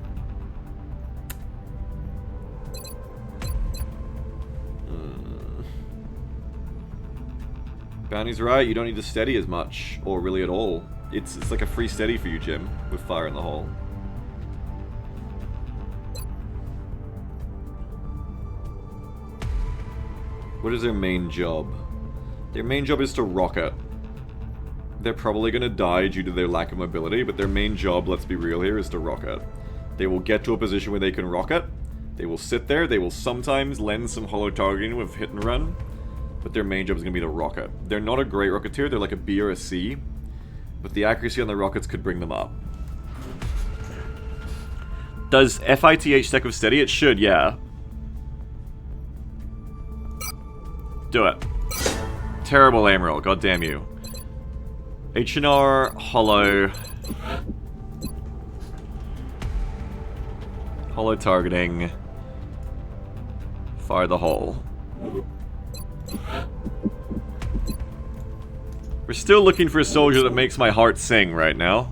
Bounty's right, you don't need to steady as much, or really at all. It's like a free steady for you, Jim, with fire in the hole. What is their main job? Their main job is to rocket. They're probably going to die due to their lack of mobility, but their main job, let's be real here, is to rocket. They will get to a position where they can rocket. They will sit there. They will sometimes lend some hollow targeting with hit and run. But their main job is going to be to rocket. They're not a great rocketeer. They're like a B or a C. But the accuracy on the rockets could bring them up. Does FITH stack with steady? It should, yeah. Do it. Terrible aim roll. God damn you. H&R, hollow. Hollow targeting. Fire the hole. We're still looking for a soldier that makes my heart sing right now.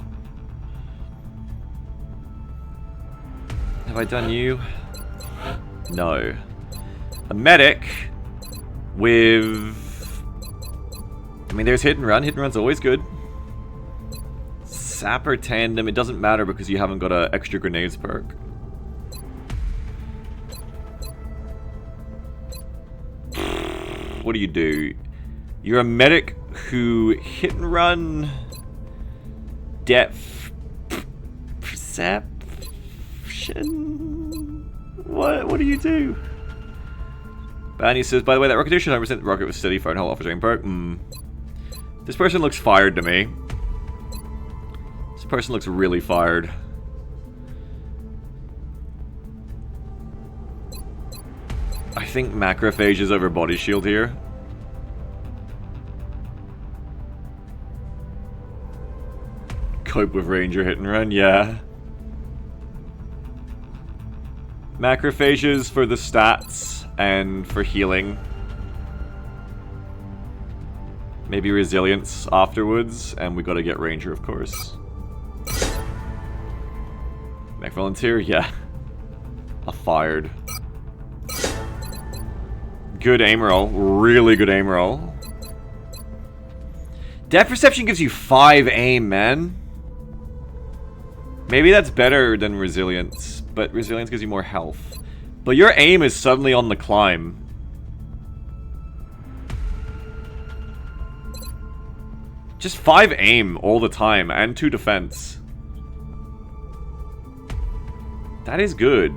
Have I done you? No. A medic with... I mean, there's hit and run. Hit and run's always good. Sapper Tandem, it doesn't matter because you haven't got an extra grenades perk. What do you do? You're a medic who hit and run depth perception. What do you do? Banny says, by the way, that Rocketeer should 100% rocket with steady fire and hold off a drain perk. This person looks fired to me. This person looks really fired. I think macrophages over body shield here. Cope with ranger hit and run, yeah. Macrophages for the stats and for healing. Maybe resilience afterwards, and we gotta get ranger, of course. Mech volunteer, yeah. Fired. Good aim roll. Really good aim roll. Depth perception gives you 5 aim, man. Maybe that's better than resilience, but resilience gives you more health. But your aim is suddenly on the climb. Just 5 aim all the time, and 2 defense. That is good.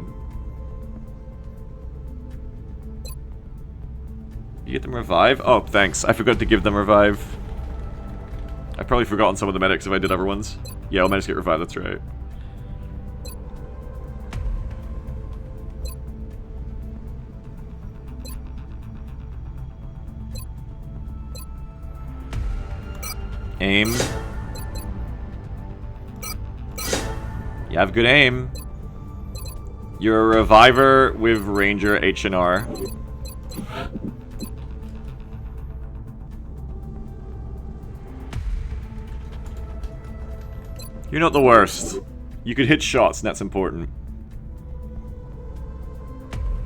You get them revive? Oh, thanks. I forgot to give them revive. I've probably forgotten some of the medics if I did other ones. Yeah, all medics get revived, that's right. Aim. You have good aim. You're a reviver with ranger H&R. You're not the worst. You could hit shots, and that's important.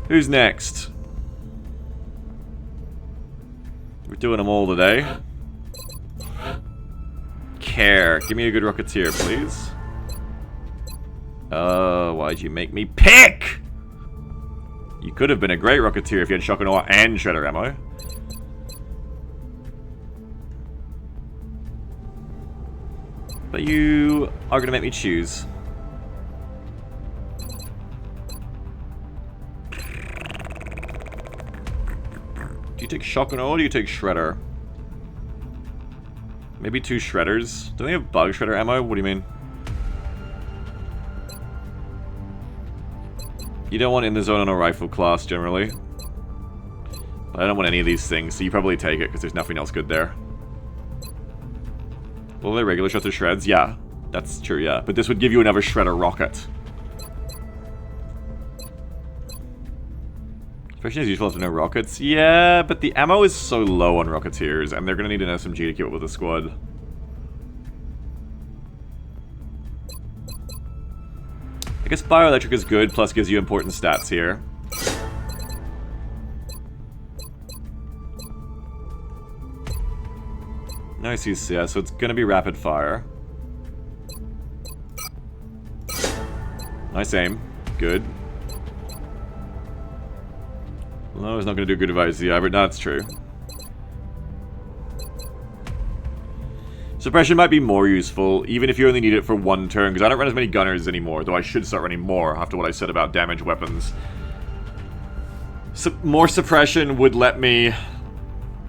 Who's next? We're doing them all today. Care. Give me a good Rocketeer, please. Oh, why'd you make me pick? You could have been a great Rocketeer if you had Shock and Awe and Shredder ammo. But you are going to make me choose. Do you take Shock and Awe or do you take Shredder? Maybe 2 Shredders. Don't they have Bug Shredder ammo? What do you mean? You don't want in the zone on a rifle class, generally. But I don't want any of these things, so you probably take it, because there's nothing else good there. Well, they regular shots or shreds? Yeah. That's true, yeah. But this would give you another Shredder rocket. Especially as useful after no rockets. Yeah, but the ammo is so low on Rocketeers, and they're going to need an SMG to keep up with the squad. I guess Bioelectric is good, plus gives you important stats here. Nice use, yeah, so it's going to be rapid fire. Nice aim. Good. No, it's not going to do good advice, yeah, but that's true. Suppression might be more useful, even if you only need it for 1 turn, because I don't run as many gunners anymore, though I should start running more after what I said about damage weapons. More suppression would let me,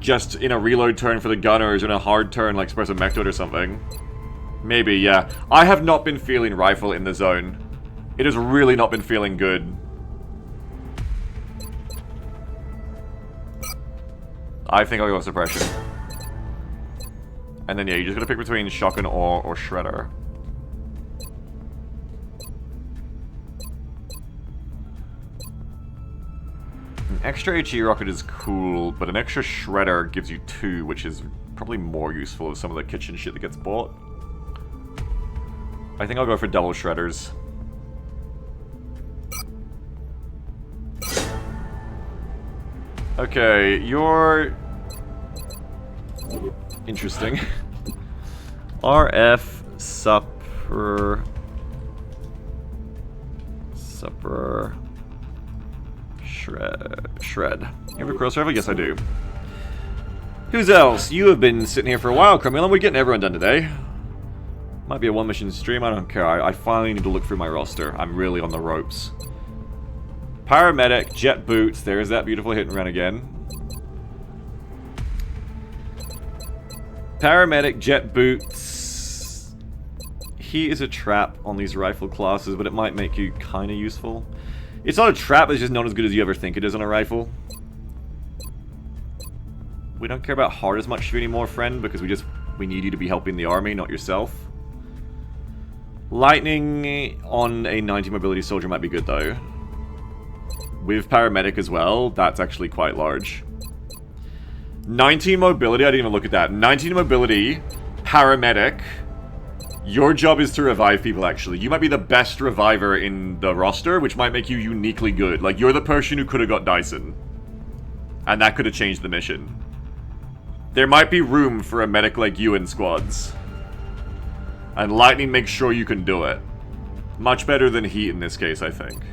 just in a reload turn for the gunners, or in a hard turn like suppress a mech or something. Maybe, yeah. I have not been feeling rifle in the zone. It has really not been feeling good. I think I'll go with suppression. And then, yeah, you just gotta pick between Shock and Awe or Shredder. An extra HE rocket is cool, but an extra Shredder gives you 2, which is probably more useful of some of the kitchen shit that gets bought. I think I'll go for double Shredders. Okay, you're... interesting. RF Supper. Shred. You have a cross rifle? Yes, I do. Who's else? You have been sitting here for a while, Cromwell, and we're getting everyone done today. Might be a one-mission stream, I don't care. I finally need to look through my roster. I'm really on the ropes. Paramedic, jet boots, there's that beautiful hit and run again. Paramedic, jet boots. He is a trap on these rifle classes, but it might make you kind of useful. It's not a trap, it's just not as good as you ever think it is on a rifle. We don't care about hard as much for you anymore, friend, because we need you to be helping the army, not yourself. Lightning on a 90 mobility soldier might be good, though. With paramedic as well, that's actually quite large. 19 mobility, I didn't even look at that. 19 mobility, paramedic. Your job is to revive people, actually. You might be the best reviver in the roster, which might make you uniquely good. Like, you're the person who could have got Dyson. And that could have changed the mission. There might be room for a medic like you in squads. And Lightning makes sure you can do it. Much better than Heat in this case, I think.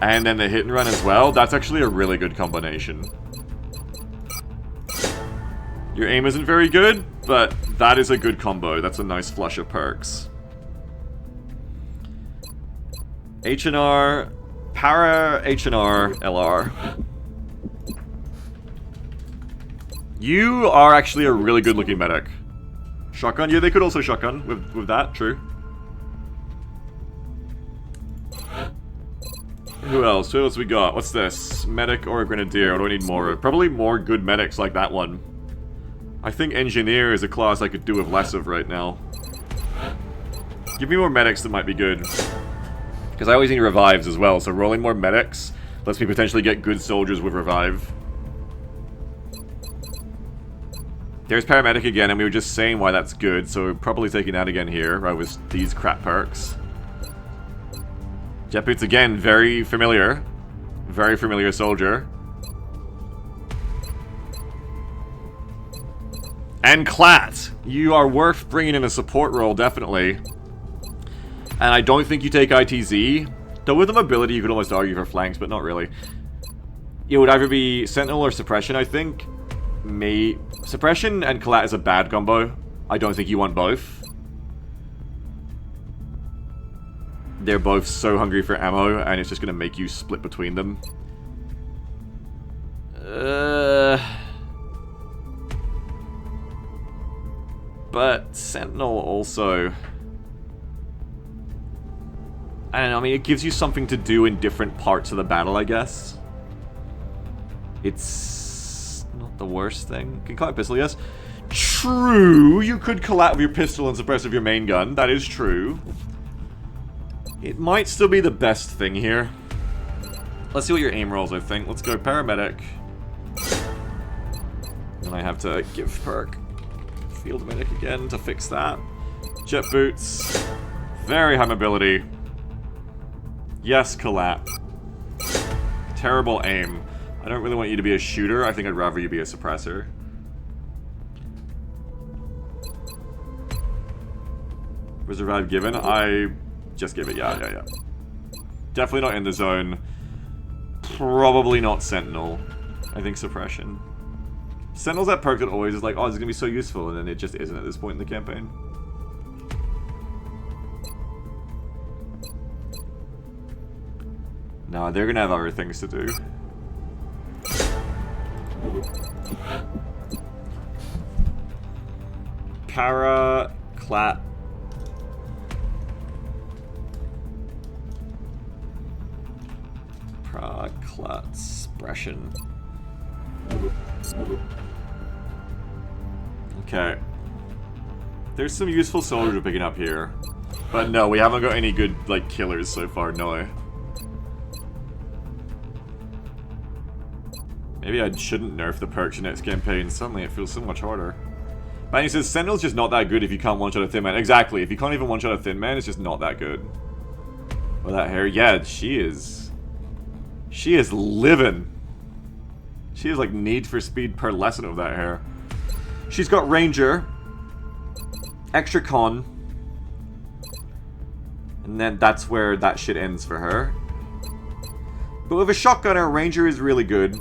And then the hit and run as well. That's actually a really good combination. Your aim isn't very good, but that is a good combo. That's a nice flush of perks. H&R, Para, H&R, LR. You are actually a really good looking medic. Shotgun? Yeah, they could also shotgun with that, true. Who else? Who else we got? What's this? Medic or a grenadier? What do I need more of? Probably more good medics like that one. I think engineer is a class I could do with less of right now. Give me more medics that might be good. Because I always need revives as well, so rolling more medics lets me potentially get good soldiers with revive. There's paramedic again, and we were just saying why that's good, so we're probably taking that again here, right, with these crap perks. Jet boots again, very familiar. Very familiar soldier. And Clat! You are worth bringing in a support role, definitely. And I don't think you take ITZ. Though with the mobility, you could almost argue for flanks, but not really. It would either be Sentinel or Suppression, I think. Suppression and Collat is a bad combo. I don't think you want both. They're both so hungry for ammo, and it's just going to make you split between them. But Sentinel also... I don't know, I mean, it gives you something to do in different parts of the battle, I guess. It's not the worst thing. Can collect pistol, yes. True, you could collat with your pistol and suppress with your main gun. That is true. It might still be the best thing here. Let's see what your aim rolls, I think. Let's go paramedic. Then I have to give perk field medic again to fix that. Jet boots. Very high mobility. Yes, collat. Terrible aim. I don't really want you to be a shooter. I think I'd rather you be a suppressor. Was revive given? I just give it. Yeah. Definitely not in the zone. Probably not Sentinel. I think suppression. Sentinel's that perk that always is like, oh, this is going to be so useful, and then it just isn't at this point in the campaign. No, they're going to have other things to do. Para, Clat. Clat, suppression. Okay. There's some useful soldiers we're picking up here. But no, we haven't got any good, like, killers so far, no. Maybe I shouldn't nerf the perks in next campaign. Suddenly it feels so much harder. But he says, Sentinel's just not that good if you can't one-shot a Thin Man. Exactly, if you can't even one-shot a Thin Man, it's just not that good. Well, that hair, yeah, she is living. She has like need for speed per lesson of that hair. She's got Ranger. extra con. And then that's where that shit ends for her. But with a shotgunner, Ranger is really good.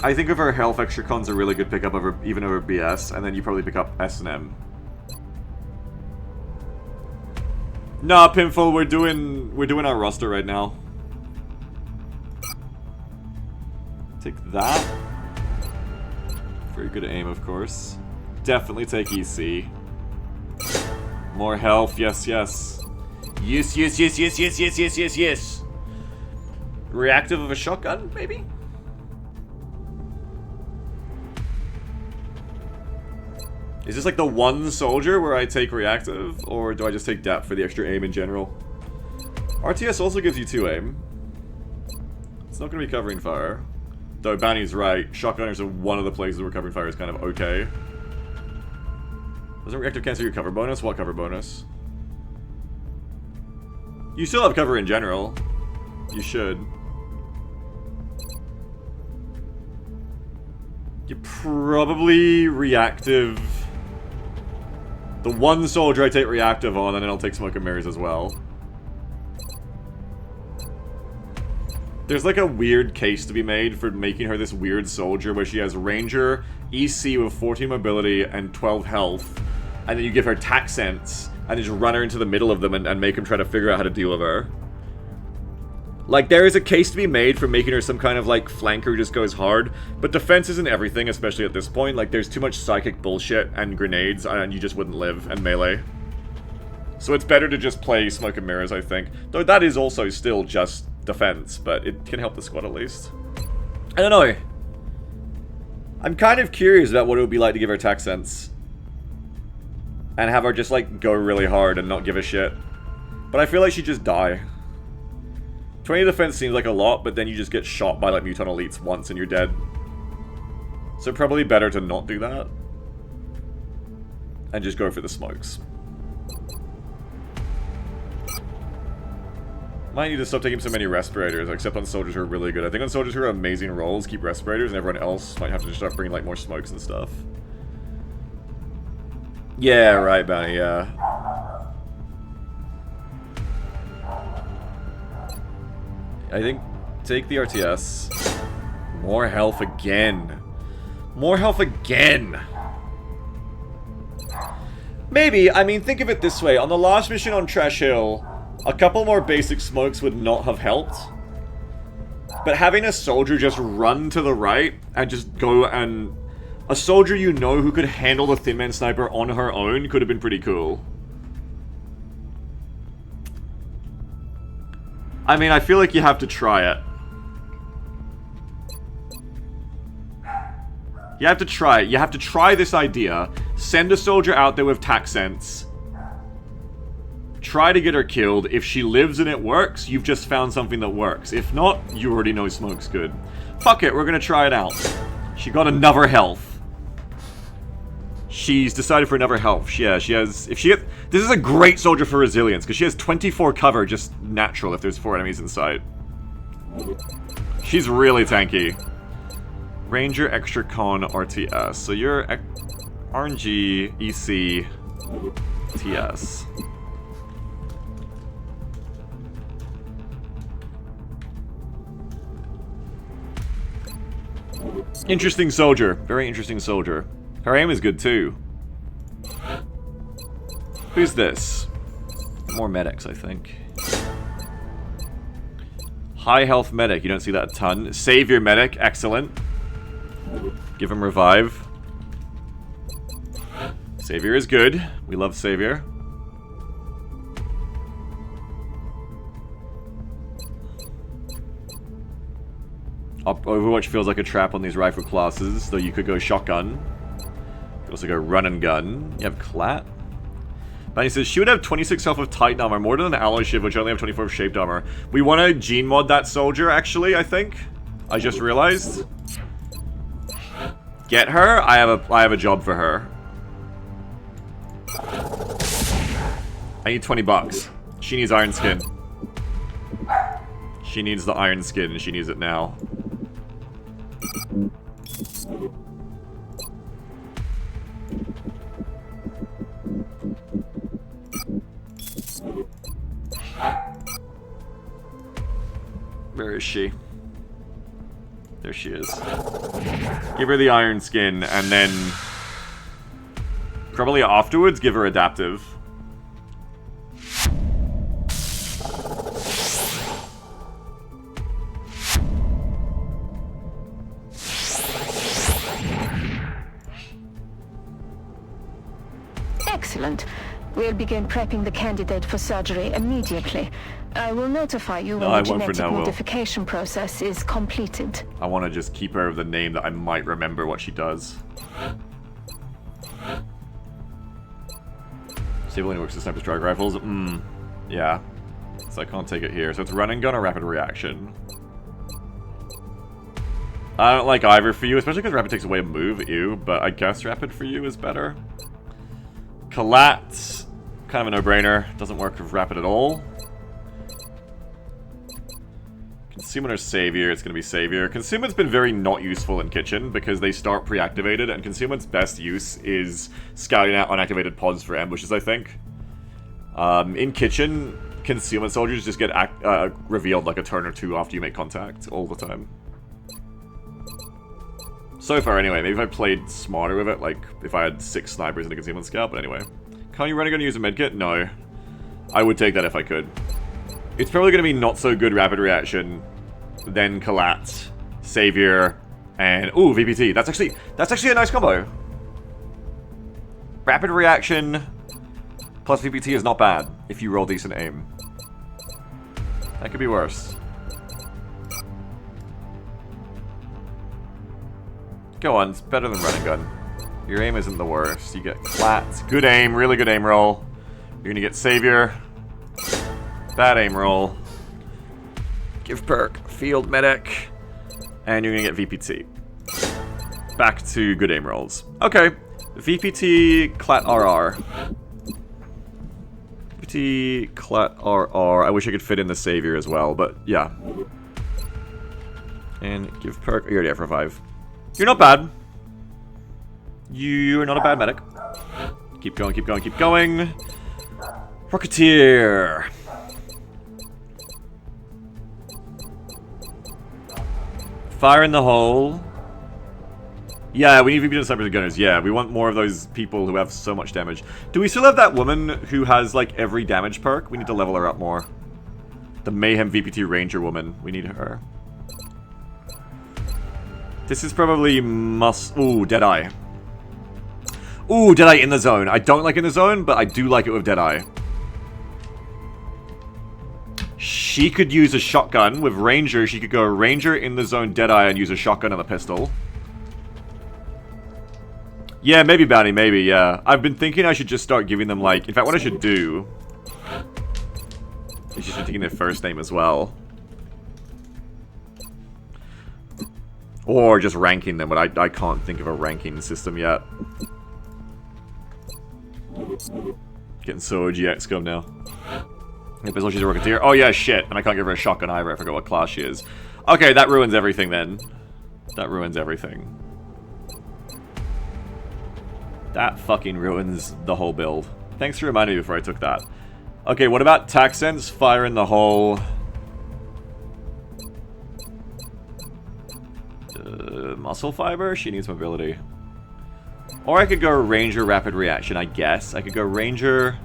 I think of her health, extra con's a really good pickup over even over BS, and then you probably pick up S&M. Nah, Pinfall, we're doing our roster right now. Take that. Very good aim, of course. Definitely take EC. More health, yes, yes. Yes, yes, yes, yes, yes, yes, yes, yes, yes. Reactive of a shotgun, maybe? Is this like the one soldier where I take reactive, or do I just take depth for the extra aim in general? RTS also gives you 2 aim. It's not going to be covering fire. Though Banny's right, shotgunners are one of the places where covering fire is kind of okay. Doesn't reactive cancel your cover bonus? What cover bonus? You still have cover in general. You should. You're probably reactive. The one soldier I take reactive on, and then I'll take smoke and mirrors as well. There's like a weird case to be made for making her this weird soldier where she has Ranger, EC with 14 mobility and 12 health, and then you give her tack sense, and just run her into the middle of them and make them try to figure out how to deal with her. Like, there is a case to be made for making her some kind of, like, flanker who just goes hard, but defense isn't everything, especially at this point. Like, there's too much psychic bullshit and grenades, and you just wouldn't live, and melee. So it's better to just play smoke and mirrors, I think. Though that is also still just defense, but it can help the squad at least. I don't know. I'm kind of curious about what it would be like to give her attack sense. And have her just, like, go really hard and not give a shit. But I feel like she'd just die. 20 defense seems like a lot, but then you just get shot by, like, Muton Elites once and you're dead. So probably better to not do that. And just go for the smokes. Might need to stop taking so many respirators, except on soldiers who are really good. I think on soldiers who are amazing rolls, keep respirators, and everyone else might have to just start bringing, like, more smokes and stuff. Yeah, right, Bounty, yeah. I think, take the RTS. More health again. More health again! Maybe, I mean, think of it this way. On the last mission on Trash Hill, a couple more basic smokes would not have helped. But having a soldier just run to the right and just go and... A soldier you know who could handle the Thin Man Sniper on her own could have been pretty cool. I mean, I feel like you have to try it. You have to try it. You have to try this idea. Send a soldier out there with tack sense. Try to get her killed. If she lives and it works, you've just found something that works. If not, you already know smoke's good. Fuck it, we're gonna try it out. She got another health. She's decided for another health. Yeah, she has... If she gets... This is a great soldier for resilience, because she has 24 cover, just natural if there's 4 enemies in sight. She's really tanky. Ranger, Extra Con, RTS. So you're... RNG, EC, TS. Interesting soldier. Very interesting soldier. Her aim is good too. Who's this? More medics, I think. High health medic. You don't see that a ton. Savior medic. Excellent. Give him revive. Savior is good. We love Savior. Overwatch feels like a trap on these rifle classes, though you could go shotgun. You could also go run and gun. You have Clat. Bunny says, she would have 26 health of Titan armor, more than an alloy shiv, which only have 24 of shaped armor. We want to gene mod that soldier, actually, I think. I just realized. Get her? I have a job for her. I need 20 bucks. She needs iron skin. She needs the iron skin, and she needs it now. is she? There she is. Give her the iron skin, and then probably afterwards give her adaptive. Excellent. We'll begin prepping the candidate for surgery immediately. I will notify you when the genetic modification process is completed. I want to just keep her with the name that I might remember what she does. Stable only works with sniper strike rifles. Yeah. So I can't take it here. So it's run and gun or rapid reaction. I don't like either for you, especially because rapid takes away a move. Ew, but I guess rapid for you is better. Collat, kind of a no-brainer. Doesn't work with rapid at all. Consumer or Savior, it's going to be Savior. Consumer's been very not useful in Kitchen because they start pre-activated, and Consumer's best use is scouting out unactivated pods for ambushes, I think. In Kitchen, Consumer soldiers just get revealed like a turn or two after you make contact all the time. So far, anyway. Maybe if I played smarter with it, like if I had 6 snipers and a concealment scout, but anyway. Can't you running gun use a medkit? No. I would take that if I could. It's probably going to be not so good rapid reaction, then Collat, Savior, and ooh, VPT. That's actually a nice combo. Rapid reaction plus VPT is not bad if you roll decent aim. That could be worse. Go on, it's better than running gun. Your aim isn't the worst. You get Collat, good aim, really good aim roll. You're gonna get Savior. Bad aim roll. Give perk. Field medic. And you're gonna get VPT. Back to good aim rolls. Okay. VPT, Clat RR. VPT, Clat RR. I wish I could fit in the Savior as well, but yeah. And give perk. You already have for 5. You're not bad. You're not a bad medic. Keep going, keep going, keep going. Rocketeer. Fire in the hole. Yeah, we need VP snipers and gunners. Yeah, we want more of those people who have so much damage. Do we still have that woman who has, like, every damage perk? We need to level her up more. The Mayhem VPT Ranger woman. We need her. This is probably must... Ooh, Deadeye. Ooh, Deadeye in the zone. I don't like in the zone, but I do like it with Deadeye. She could use a shotgun. With Ranger, she could go Ranger in the zone Deadeye and use a shotgun and a pistol. Yeah, maybe Bounty, maybe, yeah. I've been thinking I should just start giving them, like... In fact, what I should do... is just taking their first name as well. Or just ranking them, but I can't think of a ranking system yet. Getting so OG XCOM now. Yep, as long as she's a Rocketeer. Oh yeah, shit. And I can't give her a shotgun either. I forgot what class she is. Okay, that ruins everything then. That ruins everything. That fucking ruins the whole build. Thanks for reminding me before I took that. Okay, what about Tac Sense? Fire in the hole. Muscle Fiber? She needs mobility. Or I could go Ranger Rapid Reaction, I guess. I could go Ranger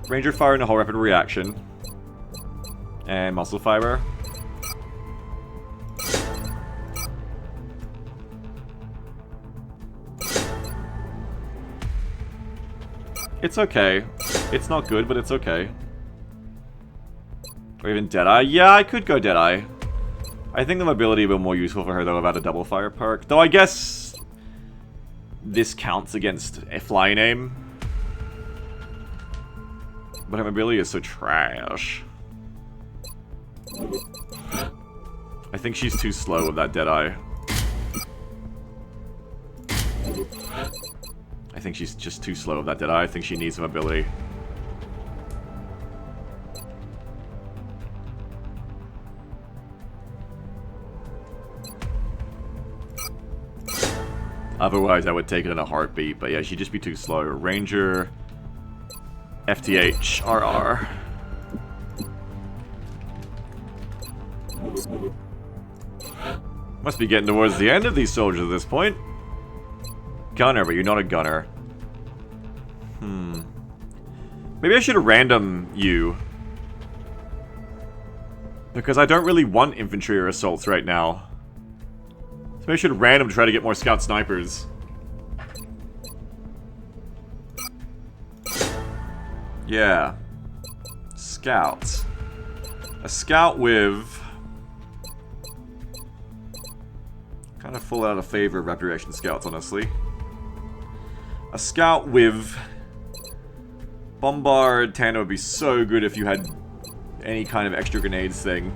Fire in the hole, Rapid Reaction. And Muscle Fiber. It's okay. It's not good, but it's okay. Or even Deadeye. Yeah, I could go Deadeye. I think the mobility would be more useful for her, though, about a double fire perk. Though I guess this counts against a flying aim. But her mobility is so trash. I think she's too slow with that Deadeye. I think she's just too slow with that Deadeye. I think she needs some ability. Otherwise, I would take it in a heartbeat. But yeah, she'd just be too slow. Ranger, FTH, RR. Must be getting towards the end of these soldiers at this point. Gunner, but you're not a gunner. Maybe I should have random you. Because I don't really want infantry or assaults right now. So maybe I should random try to get more scout snipers. Yeah. Scouts. A scout with... kind of full out of favor of rapid reaction scouts, honestly. A scout with... Bombard Tandem would be so good if you had any kind of extra grenades thing.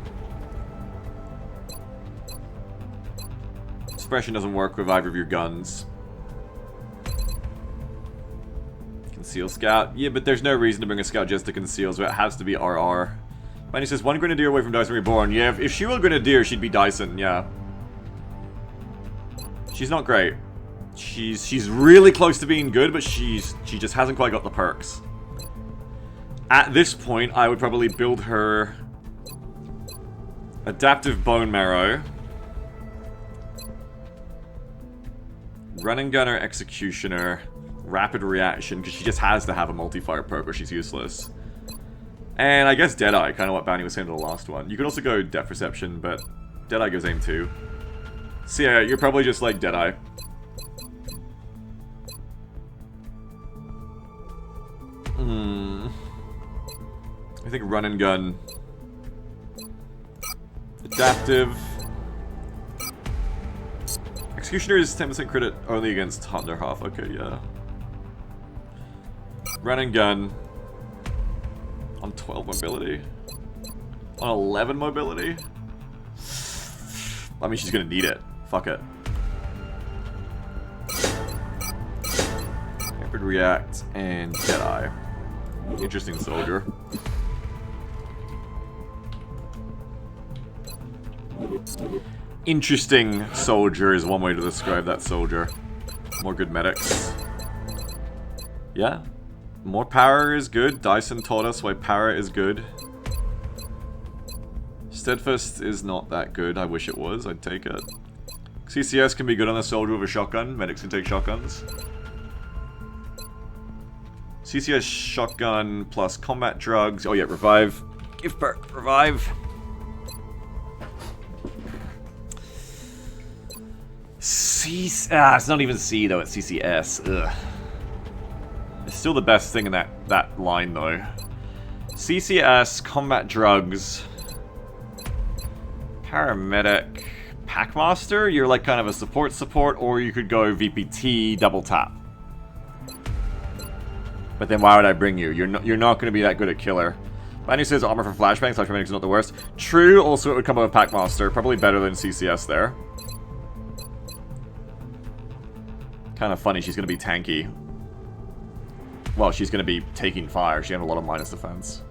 Suppression doesn't work with either of your guns. Conceal scout. Yeah, but there's no reason to bring a scout just to conceal, so it has to be RR. Bunny says, one Grenadier away from Dyson Reborn. Yeah, if she were a Grenadier, she'd be Dyson, yeah. She's not great. She's really close to being good, but she just hasn't quite got the perks. At this point, I would probably build her Adaptive Bone Marrow, Running Gunner, Executioner, Rapid Reaction, because she just has to have a multi-fire perk or she's useless. And I guess Deadeye, kind of what Bounty was saying to the last one. You could also go Depth Perception, but Deadeye goes aim too. So yeah, you're probably just like Deadeye. I think Run and Gun. Adaptive. Executioner is 10% credit only against Thunderhalf. Okay, yeah. Run and Gun. On 12 mobility. On 11 mobility. I mean, she's gonna need it. Fuck it. Rapid React and Deadeye. Interesting soldier. Interesting soldier is one way to describe that soldier. More good medics. Yeah. More power is good. Dyson taught us why power is good. Steadfast is not that good. I wish it was. I'd take it. CCS can be good on a soldier with a shotgun. Medics can take shotguns. CCS shotgun plus combat drugs. Oh yeah, revive. Gift perk. Revive. It's not even C though, it's CCS. Ugh. It's still the best thing in that line though. CCS, combat drugs, paramedic, packmaster. You're like kind of a support, or you could go VPT, double tap. But then why would I bring you? You're not going to be that good at killer. Manny says armor for flashbangs, paramedic is not the worst. True. Also, it would come with a packmaster, probably better than CCS there. Kind of funny, she's going to be tanky. Well, she's going to be taking fire. She had a lot of minus defense.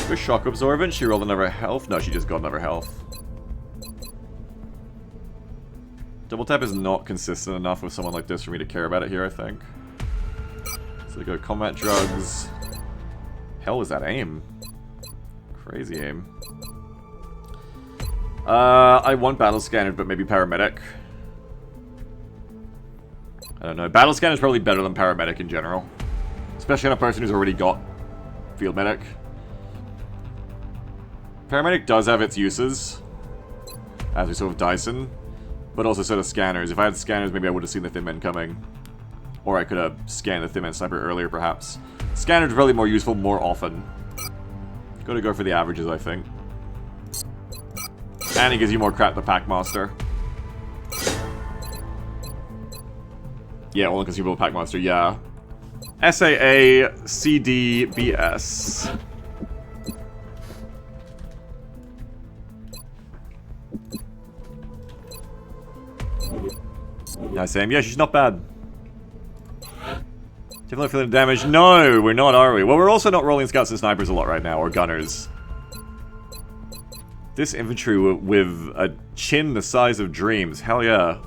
Good shock absorbent. She rolled another health. No, she just got another health. Double tap is not consistent enough with someone like this for me to care about it here, I think. So they go combat drugs. Hell is that aim? Crazy aim. I want battle scanner, but maybe paramedic. I don't know. Battle scanner is probably better than paramedic in general. Especially on a person who's already got field medic. Paramedic does have its uses. As we saw with Dyson. But also so does scanners. If I had scanners, maybe I would have seen the Thin Men coming. Or I could have scanned the Thin Men sniper earlier, perhaps. Scanners are probably more useful more often. Gotta go for the averages, I think. And it gives you more crap than Packmaster. Yeah, only consumable Packmaster, yeah. SAA, CD, BS. Yeah, Sam. Yeah, she's not bad. Definitely feeling the damage. No, we're not, are we? Well, we're also not rolling scouts and snipers a lot right now, or gunners. This infantry with a chin the size of dreams. Hell yeah.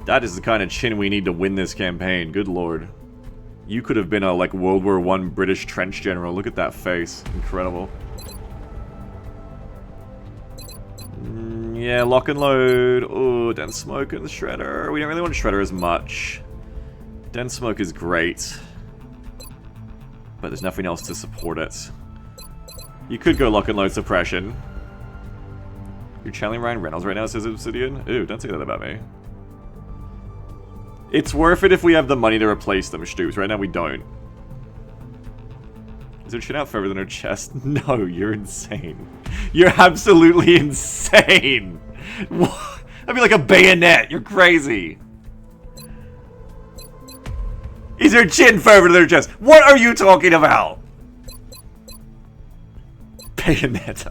That is the kind of chin we need to win this campaign. Good lord. You could have been a, like, World War I British trench general. Look at that face. Incredible. Yeah, lock and load. Oh, dense smoke and the shredder. We don't really want shredder as much. Dense smoke is great. But there's nothing else to support it. You could go lock and load suppression. You're channeling Ryan Reynolds right now, says Obsidian. Ooh, don't say that about me. It's worth it if we have the money to replace them, Stoops. Right now we don't. Is her chin out further than her chest? No, you're insane. You're absolutely insane. What? That'd be like a bayonet. You're crazy. Is her chin further than her chest? What are you talking about? Bayonet.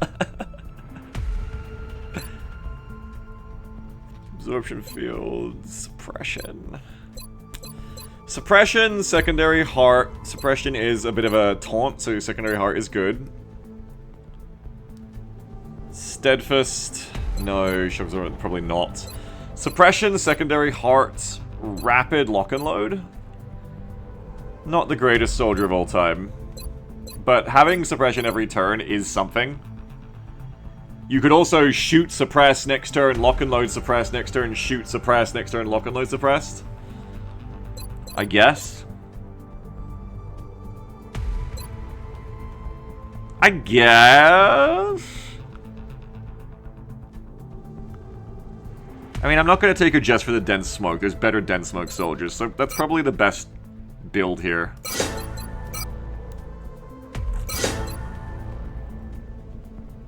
Absorption field, suppression. Suppression, secondary heart. Suppression is a bit of a taunt, so secondary heart is good. Steadfast, no, shock absorption, probably not. Suppression, secondary heart, rapid lock and load. Not the greatest soldier of all time. But having suppression every turn is something. You could also shoot, suppress next turn, lock and load, suppress next turn, shoot, suppress next turn, lock and load, suppressed. I guess. I guess. I mean, I'm not going to take her just for the dense smoke. There's better dense smoke soldiers, so that's probably the best build here.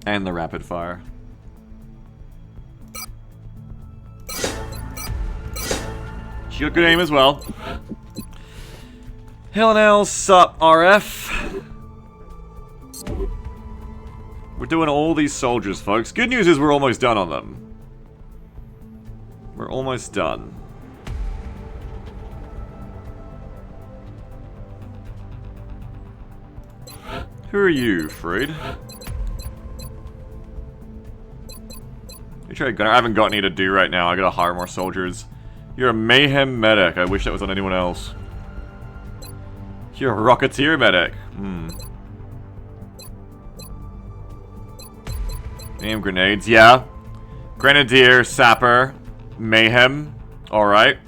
And the rapid fire. She got good aim as well. Hell now, sup, RF. We're doing all these soldiers, folks. Good news is we're almost done on them. We're almost done. Who are you, Freud? I haven't got any to do right now. I gotta hire more soldiers. You're a mayhem medic. I wish that was on anyone else. You're a rocketeer medic. Name grenades, yeah. Grenadier, sapper, mayhem. Alright.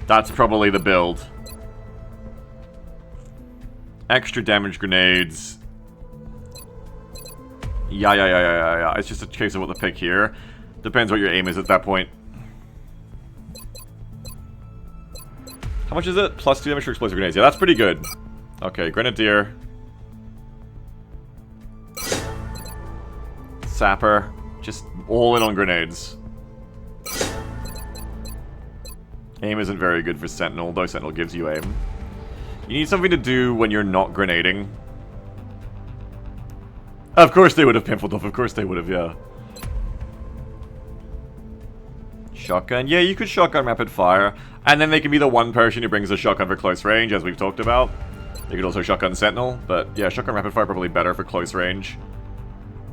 That's probably the build. Extra damage grenades. Yeah. It's just a case of what to pick here. Depends what your aim is at that point. How much is it? Plus 2 damage for explosive grenades. Yeah, that's pretty good. Okay, Grenadier. Sapper. Just all in on grenades. Aim isn't very good for Sentinel, though Sentinel gives you aim. You need something to do when you're not grenading. Of course they would have Pimpledorf, of course they would have, yeah. Shotgun, yeah, you could shotgun rapid fire. And then they can be the one person who brings a shotgun for close range, as we've talked about. They could also shotgun Sentinel, but yeah, shotgun rapid fire probably better for close range.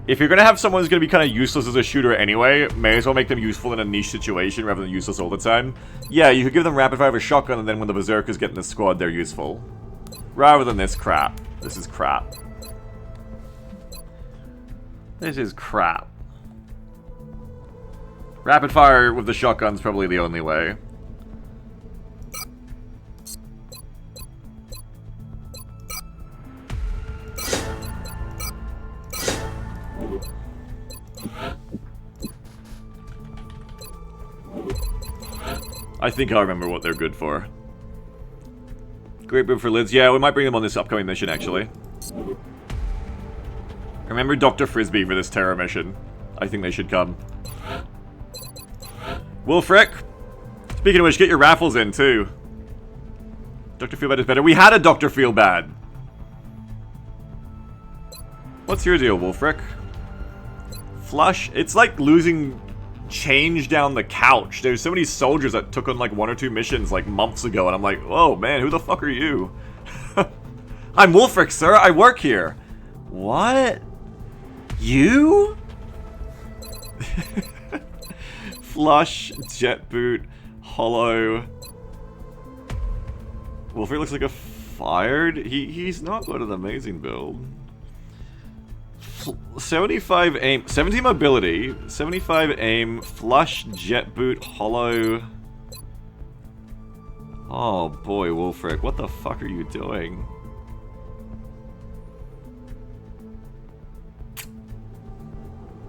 If you're gonna have someone who's gonna be kind of useless as a shooter anyway, may as well make them useful in a niche situation rather than useless all the time. Yeah, you could give them rapid fire with a shotgun, and then when the berserkers get in the squad, they're useful. Rather than this crap. This is crap. This is crap. Rapid fire with the shotgun's probably the only way. I think I remember what they're good for. Great boom for lids. Yeah, we might bring them on this upcoming mission, actually. Remember Dr. Frisbee for this terror mission. I think they should come. Wolfric! Speaking of which, get your raffles in, too. Dr. Feelbad is better. We had a Dr. Feelbad! What's your deal, Wolfric? Flush? It's like losing change down the couch. There's so many soldiers that took on like 1 or 2 missions like months ago, and I'm like, oh man, who the fuck are you? I'm Wolfric, sir. I work here. What? You? Flush, jet boot, hollow. Wolfrey looks like a fired. He's not got an amazing build. 75 aim, 70 mobility, 75 aim, flush, jet boot, hollow. Oh boy, Wolfric, what the fuck are you doing?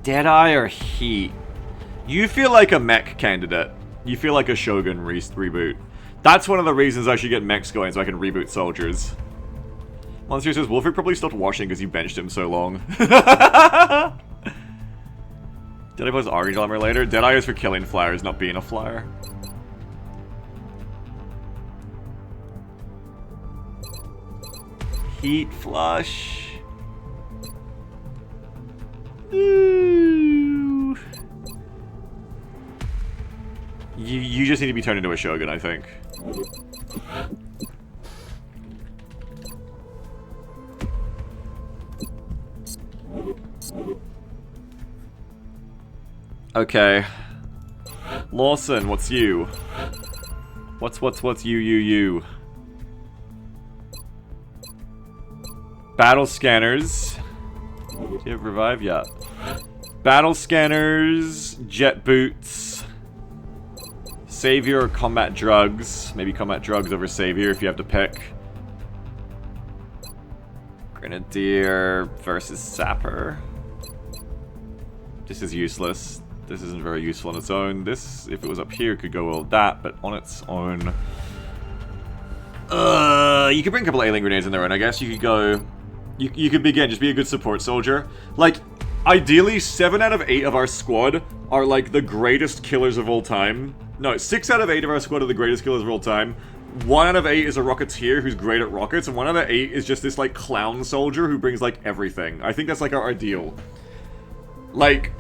Deadeye or Heat? You feel like a mech candidate. You feel like a Shogun reboot. That's one of the reasons I should get mechs going, so I can reboot soldiers. Monsieur says, Wolfric probably stopped washing because you benched him so long. Deadeye plays orange armor later. Deadeye is for killing flyers, not being a flyer. Heat flush. Ooh. You just need to be turned into a Shogun, I think. Okay. Lawson, what's you? What's you? Battle scanners. Do you have revive? Yeah. Battle scanners, jet boots, savior or combat drugs. Maybe combat drugs over savior if you have to pick. Grenadier versus sapper. This is useless. This isn't very useful on its own. This, if it was up here, could go well with that, but on its own... you could bring a couple of alien grenades in there, and I guess you could go... You could begin, just be a good support soldier. Like, ideally, 7 out of 8 of our squad are, like, the greatest killers of all time. No, 6 out of 8 of our squad are the greatest killers of all time. 1 out of 8 is a rocketeer who's great at rockets, and 1 out of 8 is just this, like, clown soldier who brings, like, everything. I think that's, like, our ideal. Like,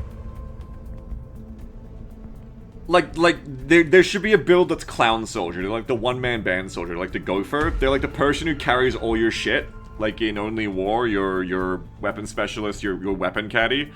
there should be a build that's clown soldier. They're like the one-man band soldier, like the gopher. They're like the person who carries all your shit. Like in Only War, your weapon specialist, your weapon caddy.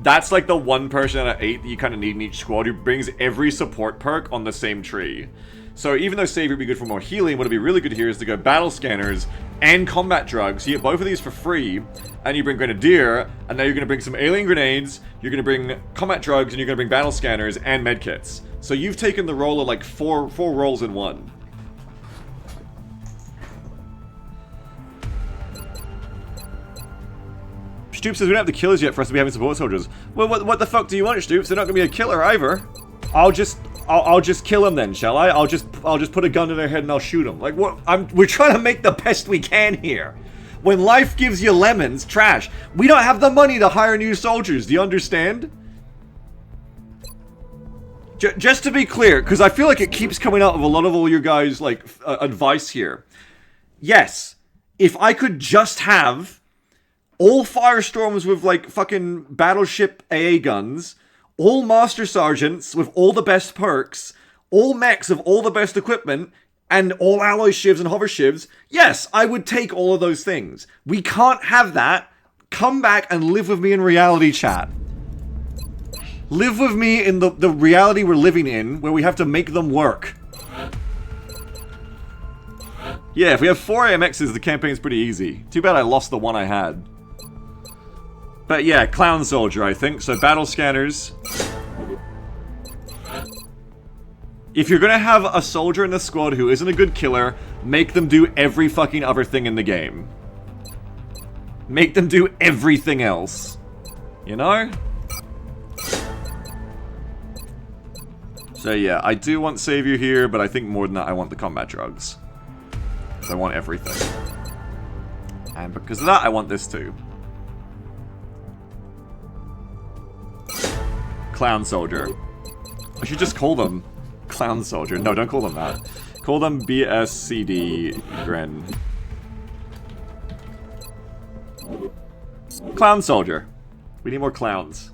That's like the one person out of 8 that you kind of need in each squad who brings every support perk on the same tree. So even though Savior would be good for more healing, what would be really good here is to go Battle Scanners and Combat Drugs. You get both of these for free, and you bring Grenadier, and now you're going to bring some Alien Grenades, you're going to bring Combat Drugs, and you're going to bring Battle Scanners and Medkits. So you've taken the role of like four roles in one. Stoops says we don't have the killers yet for us to be having support soldiers. Well, what the fuck do you want, Stoops? They're not going to be a killer either. I'll just kill them then, shall I? I'll just put a gun to their head and I'll shoot them. Like what? We're trying to make the best we can here. When life gives you lemons, trash. We don't have the money to hire new soldiers. Do you understand? Just to be clear, because I feel like it keeps coming out of a lot of all your guys' like advice here. Yes, if I could just have all Firestorms with like fucking battleship AA guns, all Master Sergeants with all the best perks, all mechs of all the best equipment, and all alloy shivs and hover shivs, yes, I would take all of those things. We can't have that. Come back and live with me in reality, chat. Live with me in the reality we're living in, where we have to make them work. Yeah, if we have 4 AMXs, the campaign's pretty easy. Too bad I lost the one I had. But yeah, Clown Soldier, I think. So, Battle Scanners. If you're gonna have a soldier in the squad who isn't a good killer, make them do every fucking other thing in the game. Make them do everything else. You know? So yeah, I do want Savior here, but I think more than that, I want the Combat Drugs. I want everything. And because of that, I want this too. Clown Soldier. I should just call them Clown Soldier. No, don't call them that. Call them BSCD Gren. Clown Soldier. We need more clowns.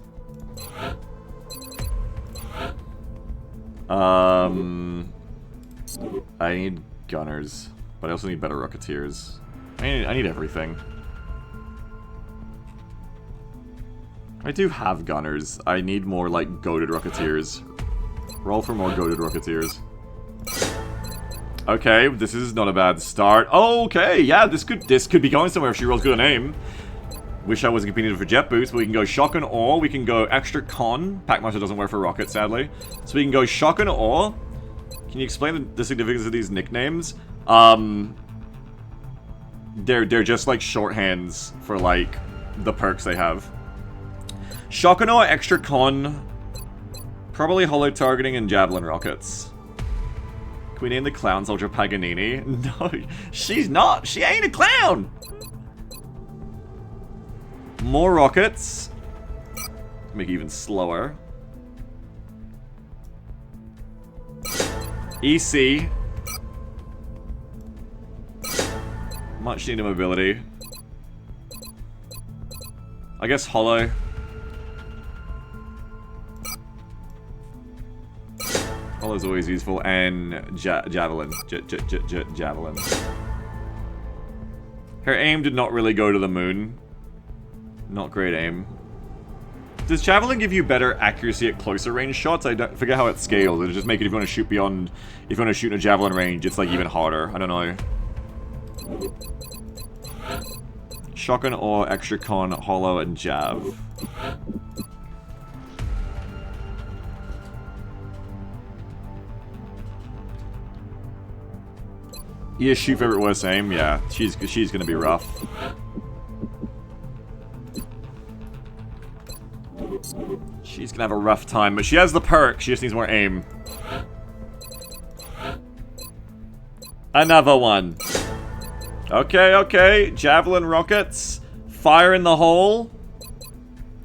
I need gunners, but I also need better Rocketeers. I need everything. I do have gunners. I need more, like, goated Rocketeers. Roll for more goated Rocketeers. Okay, this is not a bad start. Okay, yeah, this could be going somewhere if she rolls good on aim. Wish I wasn't competing for jet boost, but we can go shock and awe. We can go extra con. Packmaster doesn't work for rocket, sadly. So we can go shock and awe. Can you explain the significance of these nicknames? They're just like shorthands for like the perks they have. Shock and awe, extra con, probably hollow targeting and javelin rockets. Can we name the clown soldier Paganini? No, she's not. She ain't a clown. More rockets. Make it even slower. EC. Much needed mobility. I guess hollow. Hollow's always useful, and javelin. Javelin. Her aim did not really go to the moon. Not great aim. Does javelin give you better accuracy at closer range shots? I don't forget how it scales. It'll just make it if you want to shoot beyond, if you want to shoot in a javelin range, it's like even harder. I don't know. Shotgun or extra con, hollow, and jav. Yeah, shoot favorite worst aim. Yeah, she's gonna be rough. She's gonna have a rough time, but she has the perk. She just needs more aim. Another one. Okay, okay. Javelin rockets. Fire in the hole.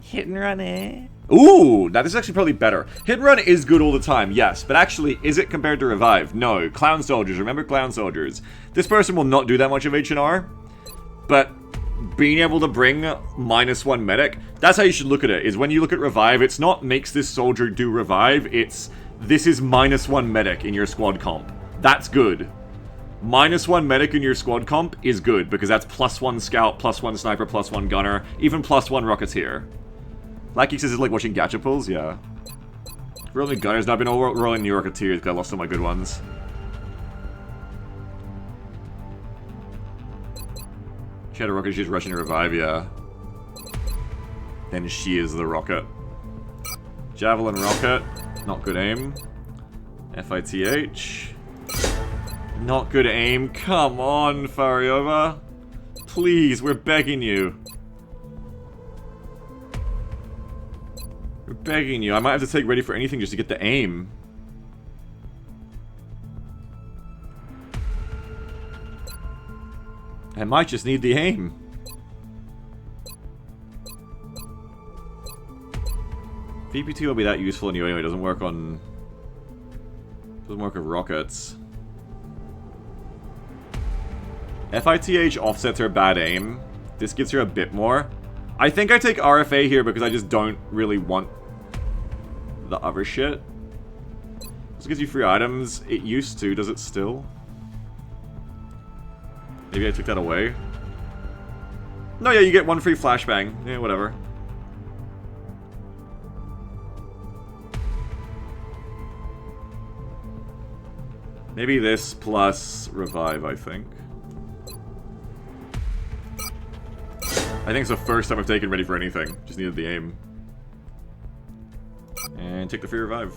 Hit and run it. Ooh, now this is actually probably better. Hit and run is good all the time, yes. But actually, is it compared to revive? No. Clown soldiers. Remember clown soldiers. This person will not do that much of H&R. But being able to bring -1 medic, that's how you should look at it. Is when you look at revive, it's not makes this soldier do revive. It's this is -1 medic in your squad comp. That's good. -1 medic in your squad comp is good, because that's +1 scout, +1 sniper, +1 gunner, even +1 rocketeer. Lackey says it's like watching gacha pulls, yeah. Rolling gunners, and I've been rolling new rocketeers because I lost all my good ones. She had a rocket, she's rushing to revive, yeah. Then she is the rocket. Javelin rocket, not good aim. FITH. Not good aim. Come on, Fariova. Please, we're begging you. We're begging you. I might have to take ready for anything just to get the aim. I might just need the aim. VP2 will be that useful in you anyway. It doesn't work on... doesn't work with rockets. FITH offsets her bad aim. This gives her a bit more. I think I take RFA here because I just don't really want the other shit. This gives you free items. It used to. Does it still? Maybe I took that away. No, yeah, you get 1 free flashbang. Yeah, whatever. Maybe this plus revive, I think. I think it's the first time I've taken ready for anything. Just needed the aim. And take the free revive.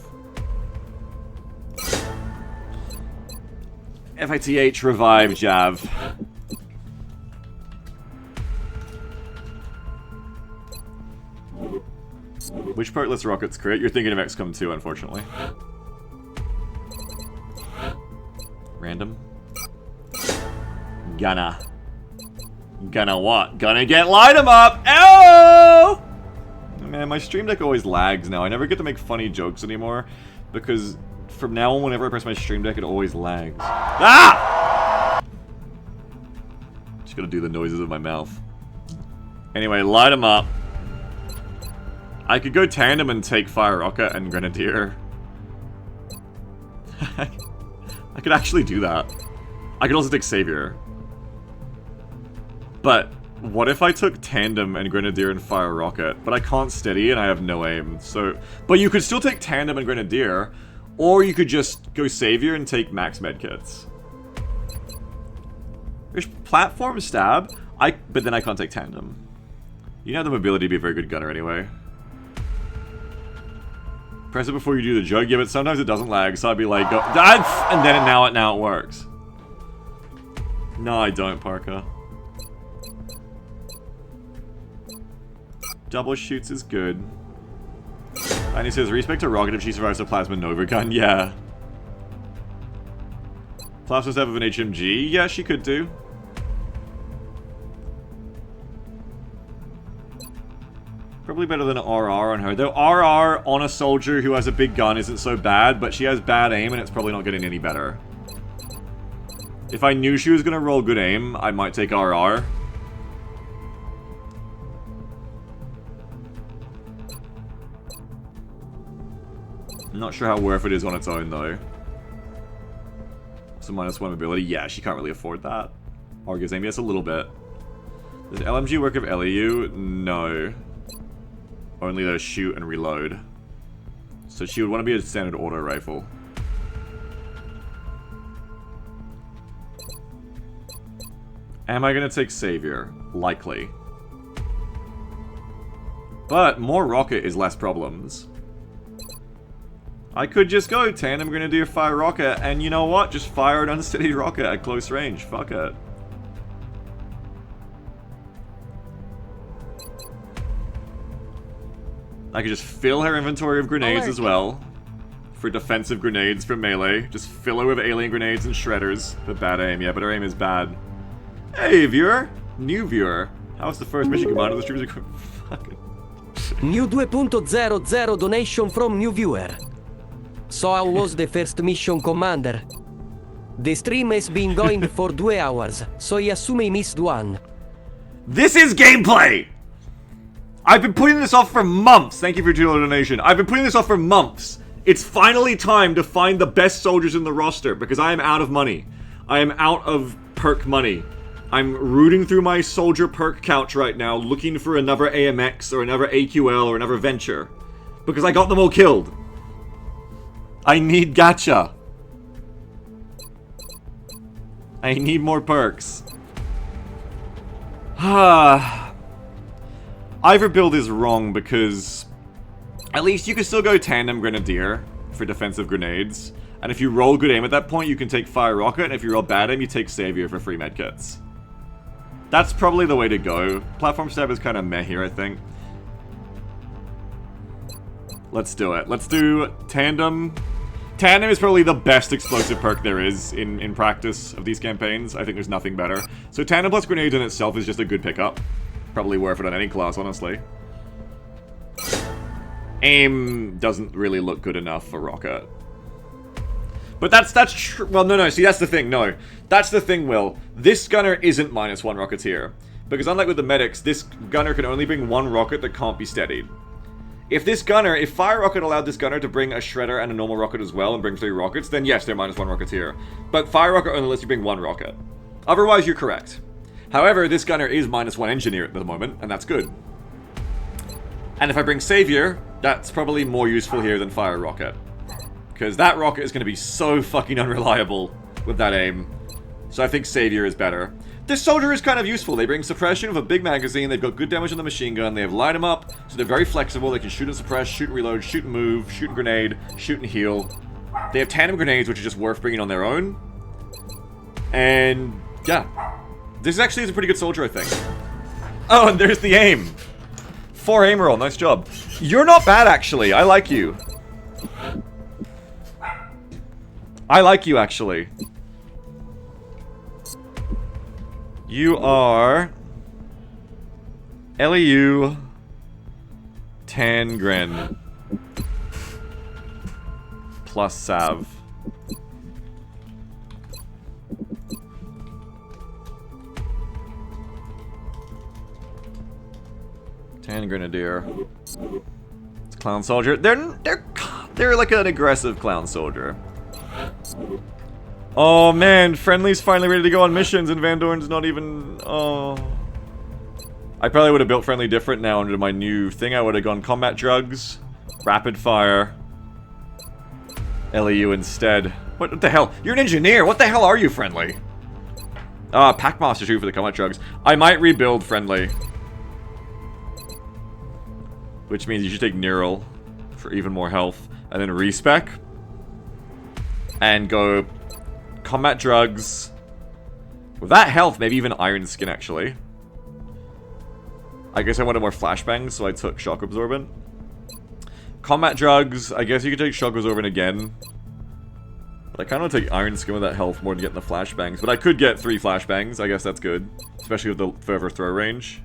FITH, revive, jav. Which part lets rockets crit? You're thinking of XCOM 2, unfortunately. Random. Gonna what? Gonna get light 'em up! Oh! Man, my stream deck always lags now. I never get to make funny jokes anymore. Because from now on, whenever I press my stream deck, it always lags. Ah! Just gotta do the noises of my mouth. Anyway, light 'em up. I could go tandem and take Fire Rocket and Grenadier. I could actually do that. I could also take Savior. But what if I took Tandem and Grenadier and Fire Rocket? But I can't steady and I have no aim. So, but you could still take Tandem and Grenadier, or you could just go Savior and take max medkits. There's platform stab. But then I can't take tandem. You don't have the mobility to be a very good gunner anyway. Press it before you do the jug. Yeah, but sometimes it doesn't lag, so I'd be like, go, and then now it works. No, I don't, Parker. Double shoots is good. And he says, respect to Rocket if she survives the Plasma Nova gun. Yeah. Plasma stab of an HMG? Yeah, she could do. Probably better than RR on her. Though RR on a soldier who has a big gun isn't so bad, but she has bad aim and it's probably not getting any better. If I knew she was going to roll good aim, I might take RR. I'm not sure how worth it is on its own, though. So -1 mobility. Yeah, she can't really afford that. Argues aim. Yes, a little bit. Does LMG work with LEU? No. Only to shoot and reload. So she would want to be a standard auto rifle. Am I going to take Savior? Likely. But more rocket is less problems. I could just go tandem grenadier, fire rocket, and you know what? Just fire an unsteady rocket at close range. Fuck it. I could just fill her inventory of grenades as well. For defensive grenades for melee. Just fill her with alien grenades and shredders. But bad aim, yeah, but her aim is bad. Hey, viewer! New viewer. How was the first mission, Commander? The streamers are fucking... New 2.00 donation from new viewer. So how was the first mission, Commander? The stream has been going for 2 hours, so I assume I missed one. This is gameplay! I've been putting this off for months. Thank you for your donation. I've been putting this off for months. It's finally time to find the best soldiers in the roster because I am out of money. I am out of perk money. I'm rooting through my soldier perk couch right now looking for another AMX or another AQL or another Venture. Because I got them all killed. I need Gacha. I need more perks. Either build is wrong because at least you can still go tandem grenadier for defensive grenades. And if you roll good aim at that point, you can take fire rocket. And if you roll bad aim, you take savior for free medkits. That's probably the way to go. Platform stab is kind of meh here, I think. Let's do it. Let's do tandem. Tandem is probably the best explosive perk there is in practice of these campaigns. I think there's nothing better. So tandem plus grenades in itself is just a good pickup. Probably worth it on any class, honestly. Aim doesn't really look good enough for rocket. But that's true. Well, no, see, that's the thing, no. That's the thing, Will. This gunner isn't -1 rocketeer. Because unlike with the medics, this gunner can only bring 1 rocket that can't be steadied. If fire rocket allowed this gunner to bring a shredder and a normal rocket as well and bring 3 rockets, then yes, they're -1 rocketeer. But fire rocket only lets you bring 1 rocket. Otherwise, you're correct. However, this gunner is -1 engineer at the moment, and that's good. And if I bring Savior, that's probably more useful here than fire rocket. Because that rocket is going to be so fucking unreliable with that aim. So I think Savior is better. This soldier is kind of useful. They bring suppression with a big magazine, they've got good damage on the machine gun, they have light 'em up, so they're very flexible, they can shoot and suppress, shoot and reload, shoot and move, shoot and grenade, shoot and heal. They have tandem grenades, which are just worth bringing on their own. And, yeah. This actually is a pretty good soldier, I think. Oh, and there's the aim. 4 aim roll, nice job. You're not bad, actually. I like you. I like you, actually. You are... LEU... Tangren. Plus Sav. Tan Grenadier. It's Clown Soldier. They're like an aggressive Clown Soldier. Oh man, Friendly's finally ready to go on missions and Van Dorn's not even... Oh... I probably would have built Friendly different now under my new thing. I would have gone Combat Drugs, Rapid Fire, LEU instead. What the hell? You're an engineer! What the hell are you, Friendly? Packmaster 2 for the combat drugs. I might rebuild friendly. Which means you should take Neural for even more health. And then respec. And go combat drugs. With that health, maybe even Iron Skin, actually. I guess I wanted more flashbangs, so I took Shock Absorbent. Combat drugs, I guess you could take Shock Absorbent again. But I kind of want to take Iron Skin with that health more to get the flashbangs. But I could get 3 flashbangs, I guess that's good. Especially with the further throw range.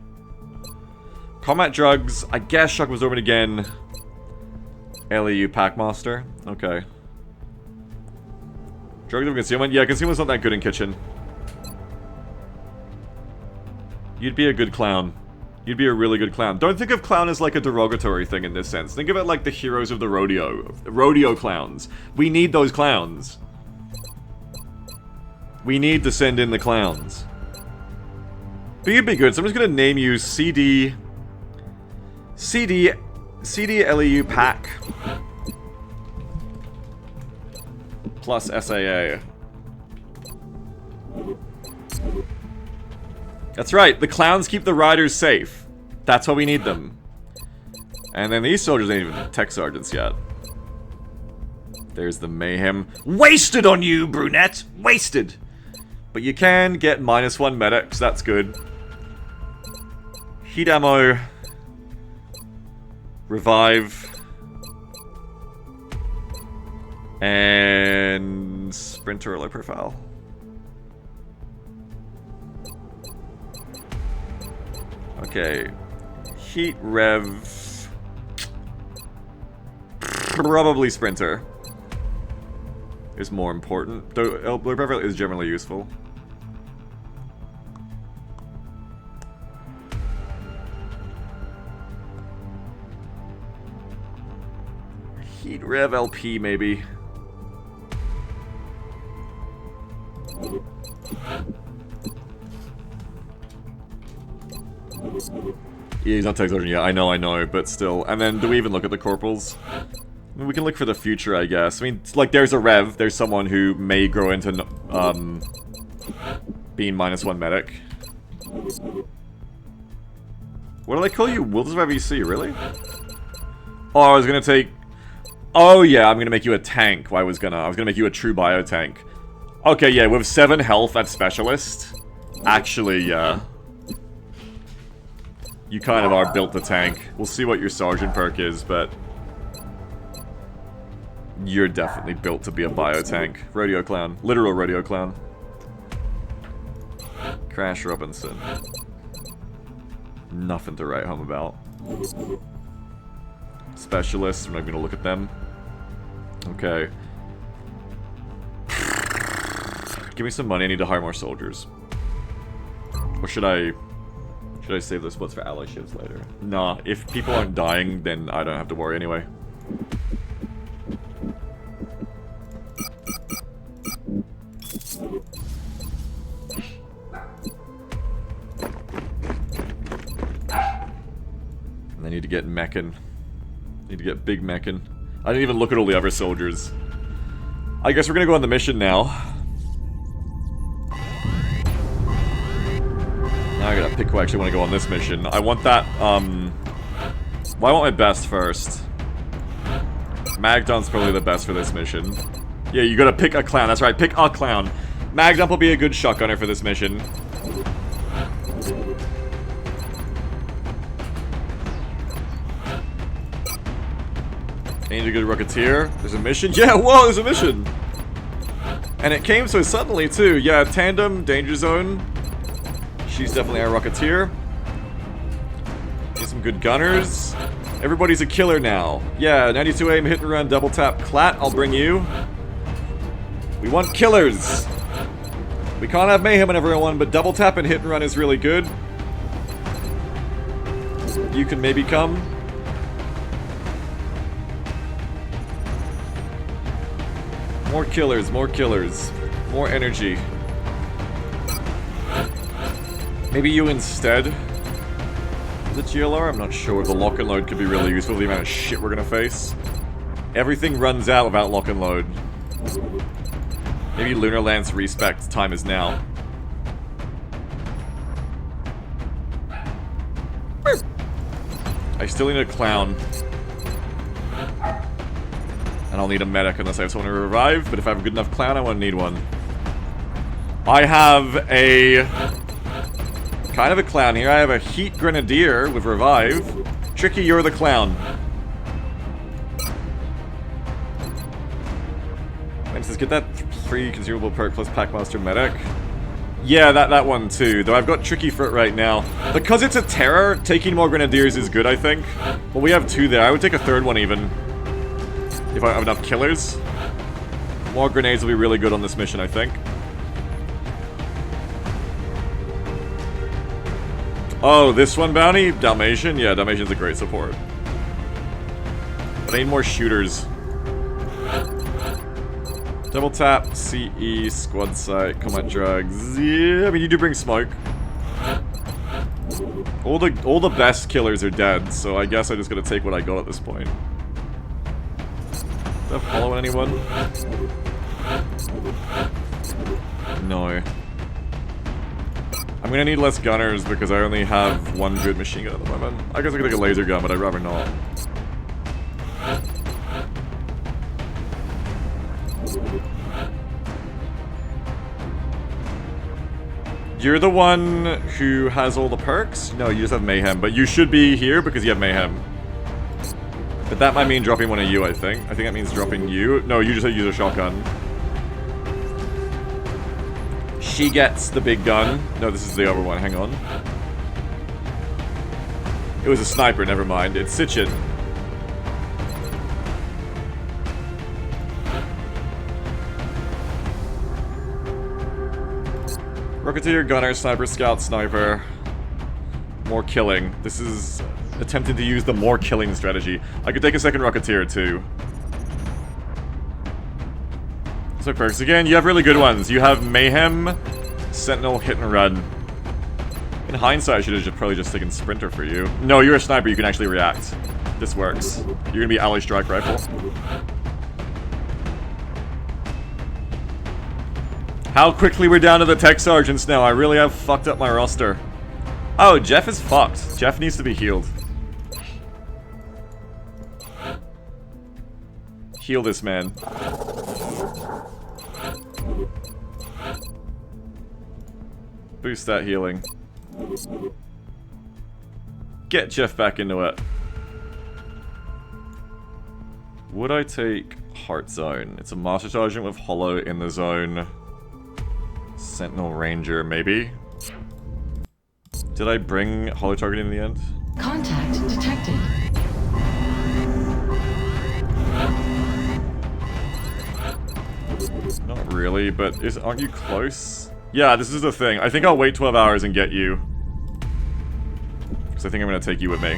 Combat drugs, I guess Shock Absorbent again. LEU Packmaster, okay. Drugs of Concealment, yeah, Concealment's not that good in Kitchen. You'd be a good clown. You'd be a really good clown. Don't think of clown as like a derogatory thing in this sense. Think of it like the heroes of the rodeo. Rodeo clowns. We need those clowns. We need to send in the clowns. But you'd be good. So I'm just gonna name you CD LEU Pack plus SAA. That's right, the clowns keep the riders safe. That's why we need them. And then these soldiers ain't even tech sergeants yet. There's the mayhem. Wasted on you, brunette! Wasted! But you can get -1 medics, that's good. Heat ammo. Revive. And sprinter low profile. Okay. Heat rev. Probably sprinter is more important. Though low profile is generally useful. Heat rev LP maybe. Yeah, he's not tech sergeant yet. I know, but still. And then, do we even look at the corporals? I mean, we can look for the future, I guess. I mean, like, there's a rev. There's someone who may grow into, being -1 medic. What do they call you? Wolves of IVC, really? Oh, I was gonna take... Oh, yeah, I'm gonna make you a tank. I was gonna make you a true bio tank. Okay, yeah, with 7 health at specialist. Actually, yeah. You kind of are built to tank. We'll see what your sergeant perk is, but... You're definitely built to be a bio tank. Rodeo clown. Literal rodeo clown. Crash Robinson. Nothing to write home about. Specialists, we're not gonna look at them. Okay. Give me some money, I need to hire more soldiers. Or should I save those splits for ally ships later? Nah, if people aren't dying, then I don't have to worry anyway. And I need to get Meccan. Need to get big Meccan. I didn't even look at all the other soldiers. I guess we're gonna go on the mission now. Now I gotta pick who I actually want to go on this mission. I want that, well, I want my best first. Magdon's probably the best for this mission. Yeah, you gotta pick a clown. That's right, pick a clown. Magdon will be a good shotgunner for this mission. I need a good Rocketeer. There's a mission. Yeah, whoa, there's a mission! And it came so suddenly, too. Yeah, Tandem, Danger Zone. She's definitely our Rocketeer. Need some good gunners. Everybody's a killer now. Yeah, 92 aim, hit and run, double tap, clat, I'll bring you. We want killers. We can't have mayhem on everyone, but double tap and hit and run is really good. You can maybe come. More killers, more killers. More energy. Maybe you instead. The GLR? I'm not sure. The lock and load could be really useful for the amount of shit we're gonna face. Everything runs out without lock and load. Maybe Lunar Lance respect time is now. I still need a clown. And I'll need a medic unless I have someone to revive, but if I have a good enough clown, I won't need one. I have a... kind of a clown here. I have a Heat Grenadier with revive. Tricky, you're the clown. Let's get that free consumable perk plus Packmaster Medic. Yeah, that one too, though I've got Tricky for it right now. Because it's a terror, taking more Grenadiers is good, I think. Well, we have 2 there. I would take a 3rd one even. If I have enough killers. More grenades will be really good on this mission, I think. Oh, this one bounty? Dalmatian? Yeah, Dalmatian's a great support. But I need more shooters. Double tap, CE, squad site, combat drugs. Yeah, I mean, you do bring smoke. All the best killers are dead, so I guess I just gotta take what I got at this point. Do I follow anyone? No. I'm gonna need less gunners because I only have 1 good machine gun at the moment. I guess I could take a laser gun, but I'd rather not. You're the one who has all the perks? No, you just have Mayhem, but you should be here because you have Mayhem. But that might mean dropping one of you, I think. I think that means dropping you. No, you just use a shotgun. She gets the big gun. No, this is the other one, hang on. It was a sniper, never mind. It's Sitchin. Rocketeer, Gunner, Sniper, Scout, Sniper. More killing. This is attempting to use the more killing strategy. I could take a second Rocketeer too. So perks again, you have really good ones. You have Mayhem, Sentinel, Hit and Run. In hindsight, I should have probably just taken Sprinter for you. No, you're a sniper, you can actually react. This works. You're gonna be Ally Strike Rifle. How quickly we're down to the tech sergeants now. I really have fucked up my roster. Oh, Jeff is fucked. Jeff needs to be healed. Heal this man. Boost that healing. Get Jeff back into it. Would I take Heart Zone? It's a Master Sergeant with Hollow in the zone. Sentinel Ranger, maybe? Did I bring Hollow Target in the end? Contact detected. Not really, but aren't you close? Yeah, this is the thing. I think I'll wait 12 hours and get you. Because I think I'm going to take you with me.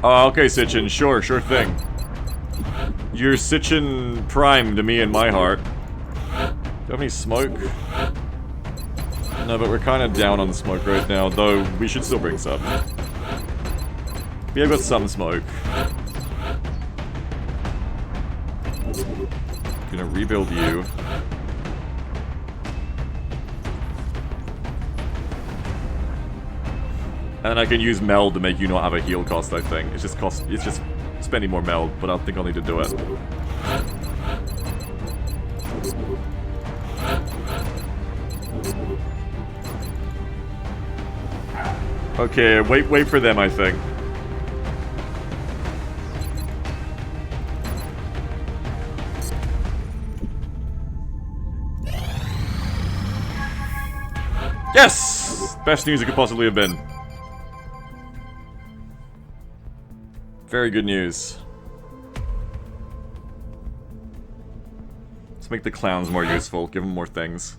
Oh, okay, Sitchin. Sure thing. You're Sitchin Prime to me in my heart. Do you have any smoke? No, but we're kind of down on smoke right now, though we should still bring some. We have got some smoke. Gonna rebuild you. And then I can use meld to make you not have a heal cost, I think. It's just spending more meld, but I think I'll need to do it. Okay, wait for them, I think. Yes! Best news it could possibly have been. Very good news. Let's make the clowns more useful, give them more things.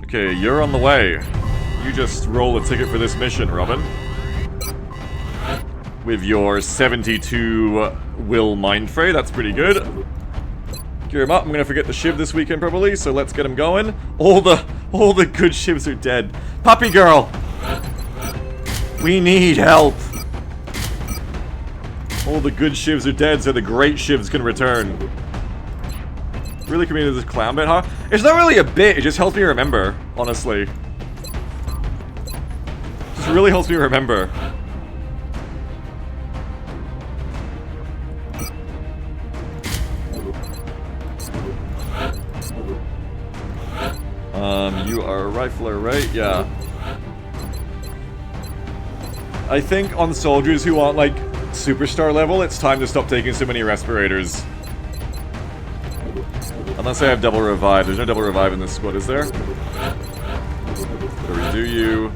Okay, you're on the way. You just roll a ticket for this mission, Robin. With your 72 will mind fray, that's pretty good. Gear him up, I'm gonna forget the Shiv this weekend probably, so let's get him going. All the good Shivs are dead. Puppy girl! We need help! All the good Shivs are dead, so the great Shivs can return. Really committed to this clown bit, huh? It's not really a bit, it just helps me remember, honestly. Just really helps me remember. You are a rifler, right? Yeah. I think on soldiers who aren't, like, superstar level, it's time to stop taking so many respirators. Unless I have double revive. There's no double revive in this squad, is there? Better redo you.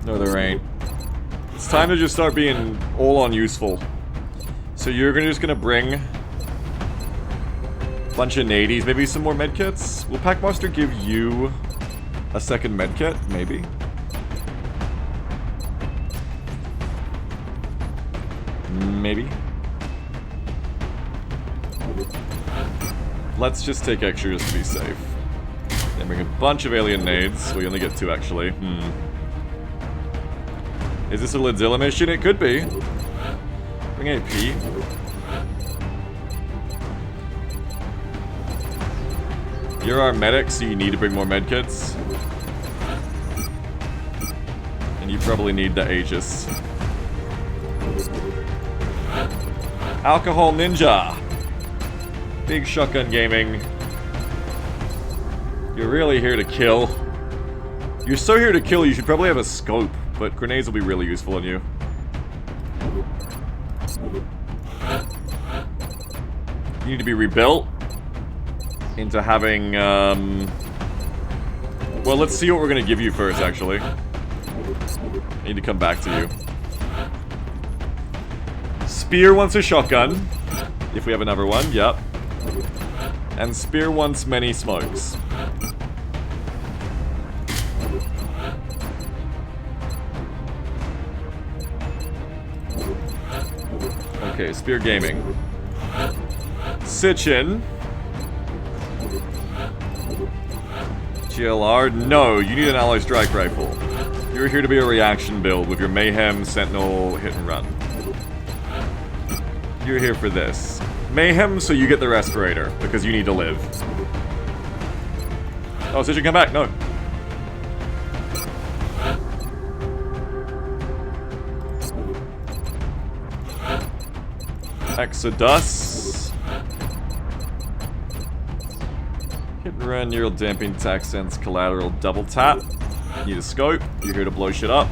No, there ain't. It's time to just start being all-on useful. So you're just gonna bring a bunch of nadies, maybe some more medkits? Will Packmaster give you a second medkit? Maybe. Maybe. Let's just take extras to be safe. Then bring a bunch of alien nades. We only get 2 actually. Is this a Lidzilla mission? It could be. Bring AP. You're our medic, so you need to bring more medkits. And you probably need the Aegis. Alcohol Ninja. Big shotgun gaming. You're really here to kill. You're so here to kill, you should probably have a scope, but grenades will be really useful on you. You need to be rebuilt into having, well, let's see what we're gonna give you first, actually. I need to come back to you. Spear wants a shotgun. If we have another one, yep. And Spear wants many smokes. Okay, Spear Gaming. Sitchin. GLR, no, you need an ally strike rifle. You're here to be a reaction build with your Mayhem, Sentinel, hit and run. You're here for this. Mayhem, so you get the respirator, because you need to live. Oh, Sitchin, come back, no. Exodus. Hit and run, neural damping, tax sense, collateral, double tap. Need a scope. You're here to blow shit up.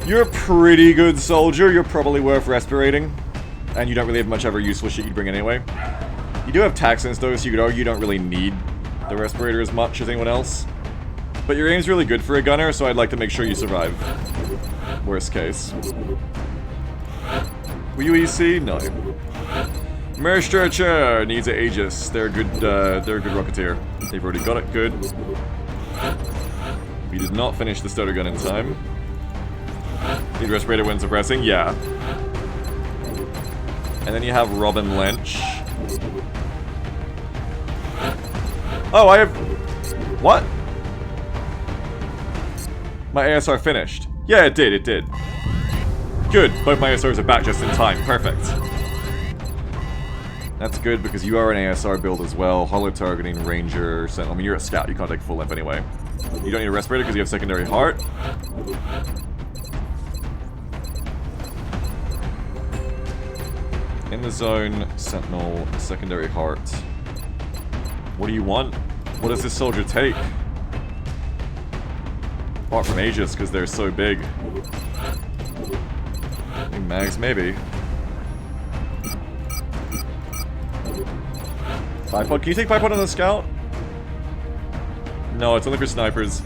You're a pretty good soldier. You're probably worth respirating. And you don't really have much other useful shit you'd bring anyway. You do have tax sense though, so you could argue you don't really need the respirator as much as anyone else. But your aim's really good for a gunner, so I'd like to make sure you survive. Worst case. Will you EC? No. Merstretcher needs an Aegis. They're a good rocketeer. They've already got it. Good. We did not finish the starter gun in time. Need respirator when suppressing? Yeah. And then you have Robin Lynch. Oh, I have... What? My ASR finished. Yeah, it did, it did. Good, both my ASRs are back just in time. Perfect. That's good because you are an ASR build as well. Hollow targeting, ranger, sentinel. I mean, you're a scout. You can't take full left anyway. You don't need a respirator because you have secondary heart. In the zone, sentinel, secondary heart. What do you want? What does this soldier take? Apart from Aegis, because they're so big. I think mags, maybe. Bipod? Can you take bipod on the scout? No, it's only for snipers.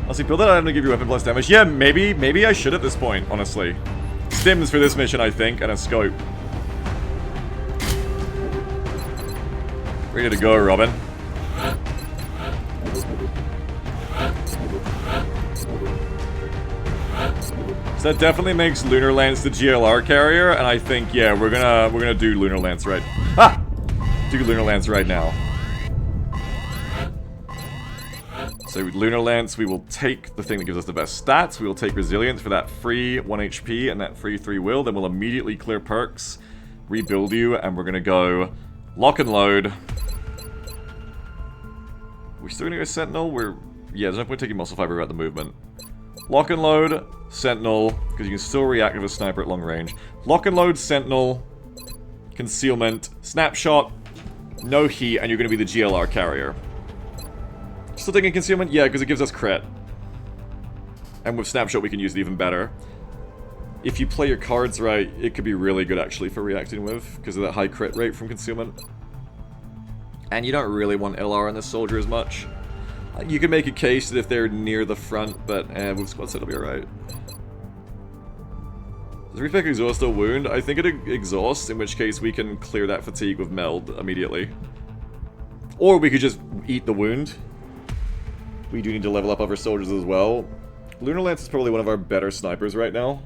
Honestly, build that item to give you weapon plus damage. Yeah, maybe I should at this point, honestly. Stims for this mission, I think, and a scope. Ready to go, Robin. So that definitely makes Lunar Lance the GLR carrier, and I think, yeah, we're gonna do Lunar Lance right. Ha! Do Lunar Lance right now. So Lunar Lance, we will take the thing that gives us the best stats. We will take Resilience for that free 1 HP and that free 3 will. Then we'll immediately clear perks, rebuild you, and we're going to go lock and load. We're still going to go Sentinel? Yeah, there's no point taking Muscle Fiber about the movement. Lock and load, Sentinel, because you can still react with a sniper at long range. Lock and load, Sentinel, Concealment, Snapshot, no heat, and you're going to be the GLR carrier. Still taking Concealment? Yeah, because it gives us crit. And with Snapshot we can use it even better. If you play your cards right, it could be really good actually for reacting with, because of that high crit rate from Concealment. And you don't really want LR on this soldier as much. You can make a case that if they're near the front, but with squad set it'll be alright. Does Reflect Exhaust or Wound? I think it exhausts, in which case we can clear that fatigue with Meld immediately. Or we could just eat the wound. We do need to level up other soldiers as well. Lunar Lance is probably one of our better snipers right now.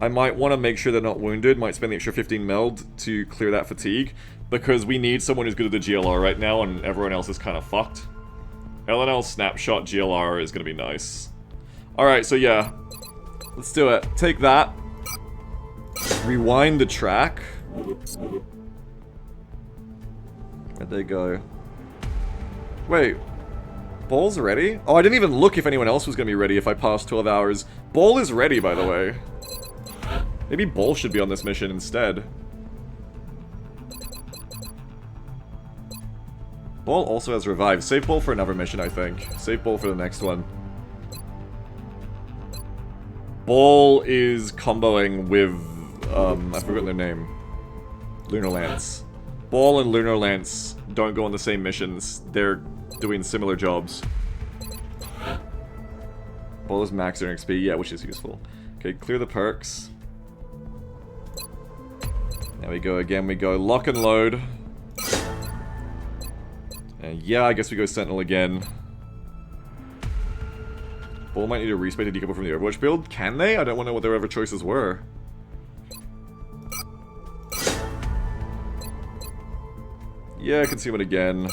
I might want to make sure they're not wounded, might spend the extra 15 meld to clear that fatigue, because we need someone who's good at the GLR right now and everyone else is kind of fucked. LNL Snapshot GLR is going to be nice. Alright, so yeah. Let's do it. Take that. Rewind the track. Where'd they go? Wait. Ball's ready? Oh, I didn't even look if anyone else was going to be ready if I passed 12 hours. Ball is ready, by the way. Maybe Ball should be on this mission instead. Ball also has Revive. Save Ball for another mission, I think. Save Ball for the next one. Ball is comboing with, I forgot their name. Lunar Lance. Ball and Lunar Lance don't go on the same missions. They're doing similar jobs. Ball is max their XP, yeah, which is useful. Okay, clear the perks. There we go again, we go lock and load. And yeah, I guess we go Sentinel again. Ball might need a respec to decouple from the Overwatch build. Can they? I don't want to know what their other choices were. Yeah, Concealment again.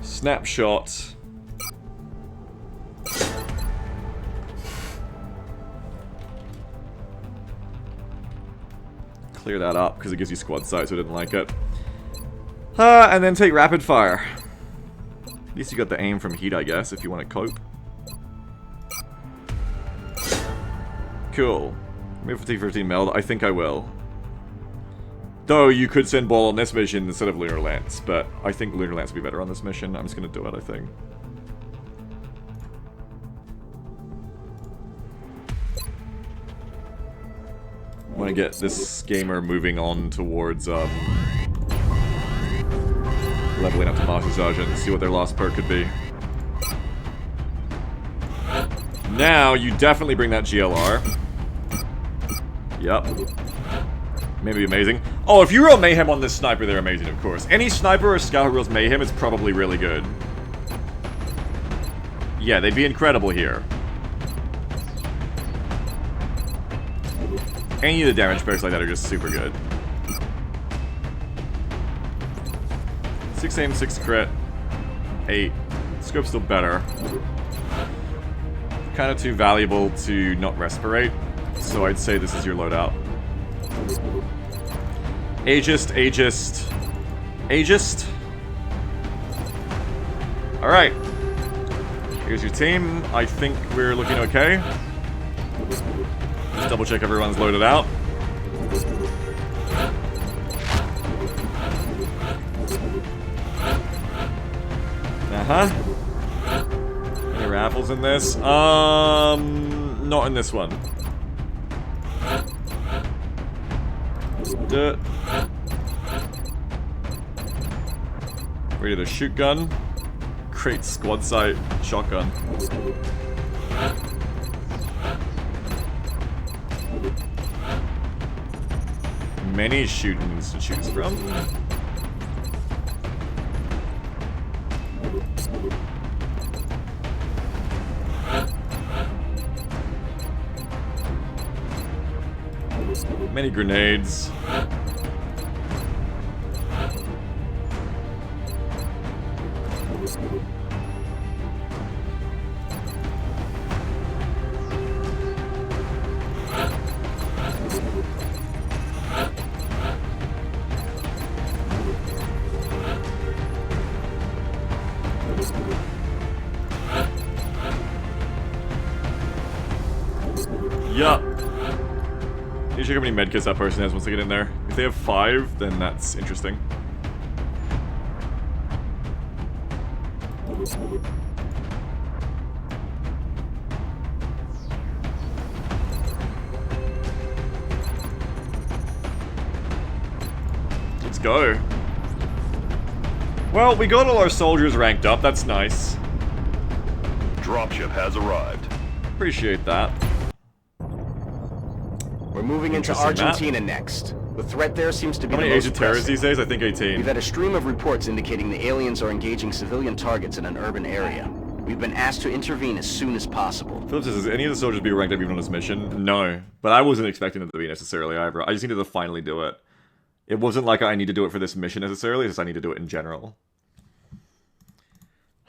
Snapshot. Clear that up, because it gives you squad size, so I didn't like it. And then take Rapid Fire. At least you got the aim from Heat, I guess, if you want to cope. Cool. Maybe fatigue 15 meld. I think I will. Though you could send Ball on this mission instead of Lunar Lance, but I think Lunar Lance would be better on this mission. I'm just going to do it, I think. I want to get this gamer moving on towards leveling up to Master Sergeant and see what their last perk could be. Now, you definitely bring that GLR. Yep. Maybe amazing. Oh, if you roll Mayhem on this sniper, they're amazing, of course. Any sniper or scout who rolls Mayhem is probably really good. Yeah, they'd be incredible here. Any of the damage perks like that are just super good. 6 aim, 6 crit. 8. Scope's still better. Kind of too valuable to not respirate, so I'd say this is your loadout. Aegist, Aegist, Aegist. Alright. Here's your team. I think we're looking okay. Just double check everyone's loaded out. Uh-huh. Any raffles in this? Not in this one. Ready to shoot gun. Great squad sight shotgun. Many shootings to choose from. Many grenades. Yeah. You check how many medkits that person has once they get in there. If they have 5, then that's interesting. Let's go. Well, we got all our soldiers ranked up. That's nice. Dropship has arrived. Appreciate that. We're moving into Interesting, Argentina next. The threat there seems to be How many the most agent terrorists pressing. these days? I think 18. We've had a stream of reports indicating the aliens are engaging civilian targets in an urban area. We've been asked to intervene as soon as possible. Philip says, "Is any of the soldiers being ranked up even on this mission?" No, but I wasn't expecting them to be necessarily either. I just needed to finally do it. It wasn't like I need to do it for this mission necessarily, it's just I need to do it in general.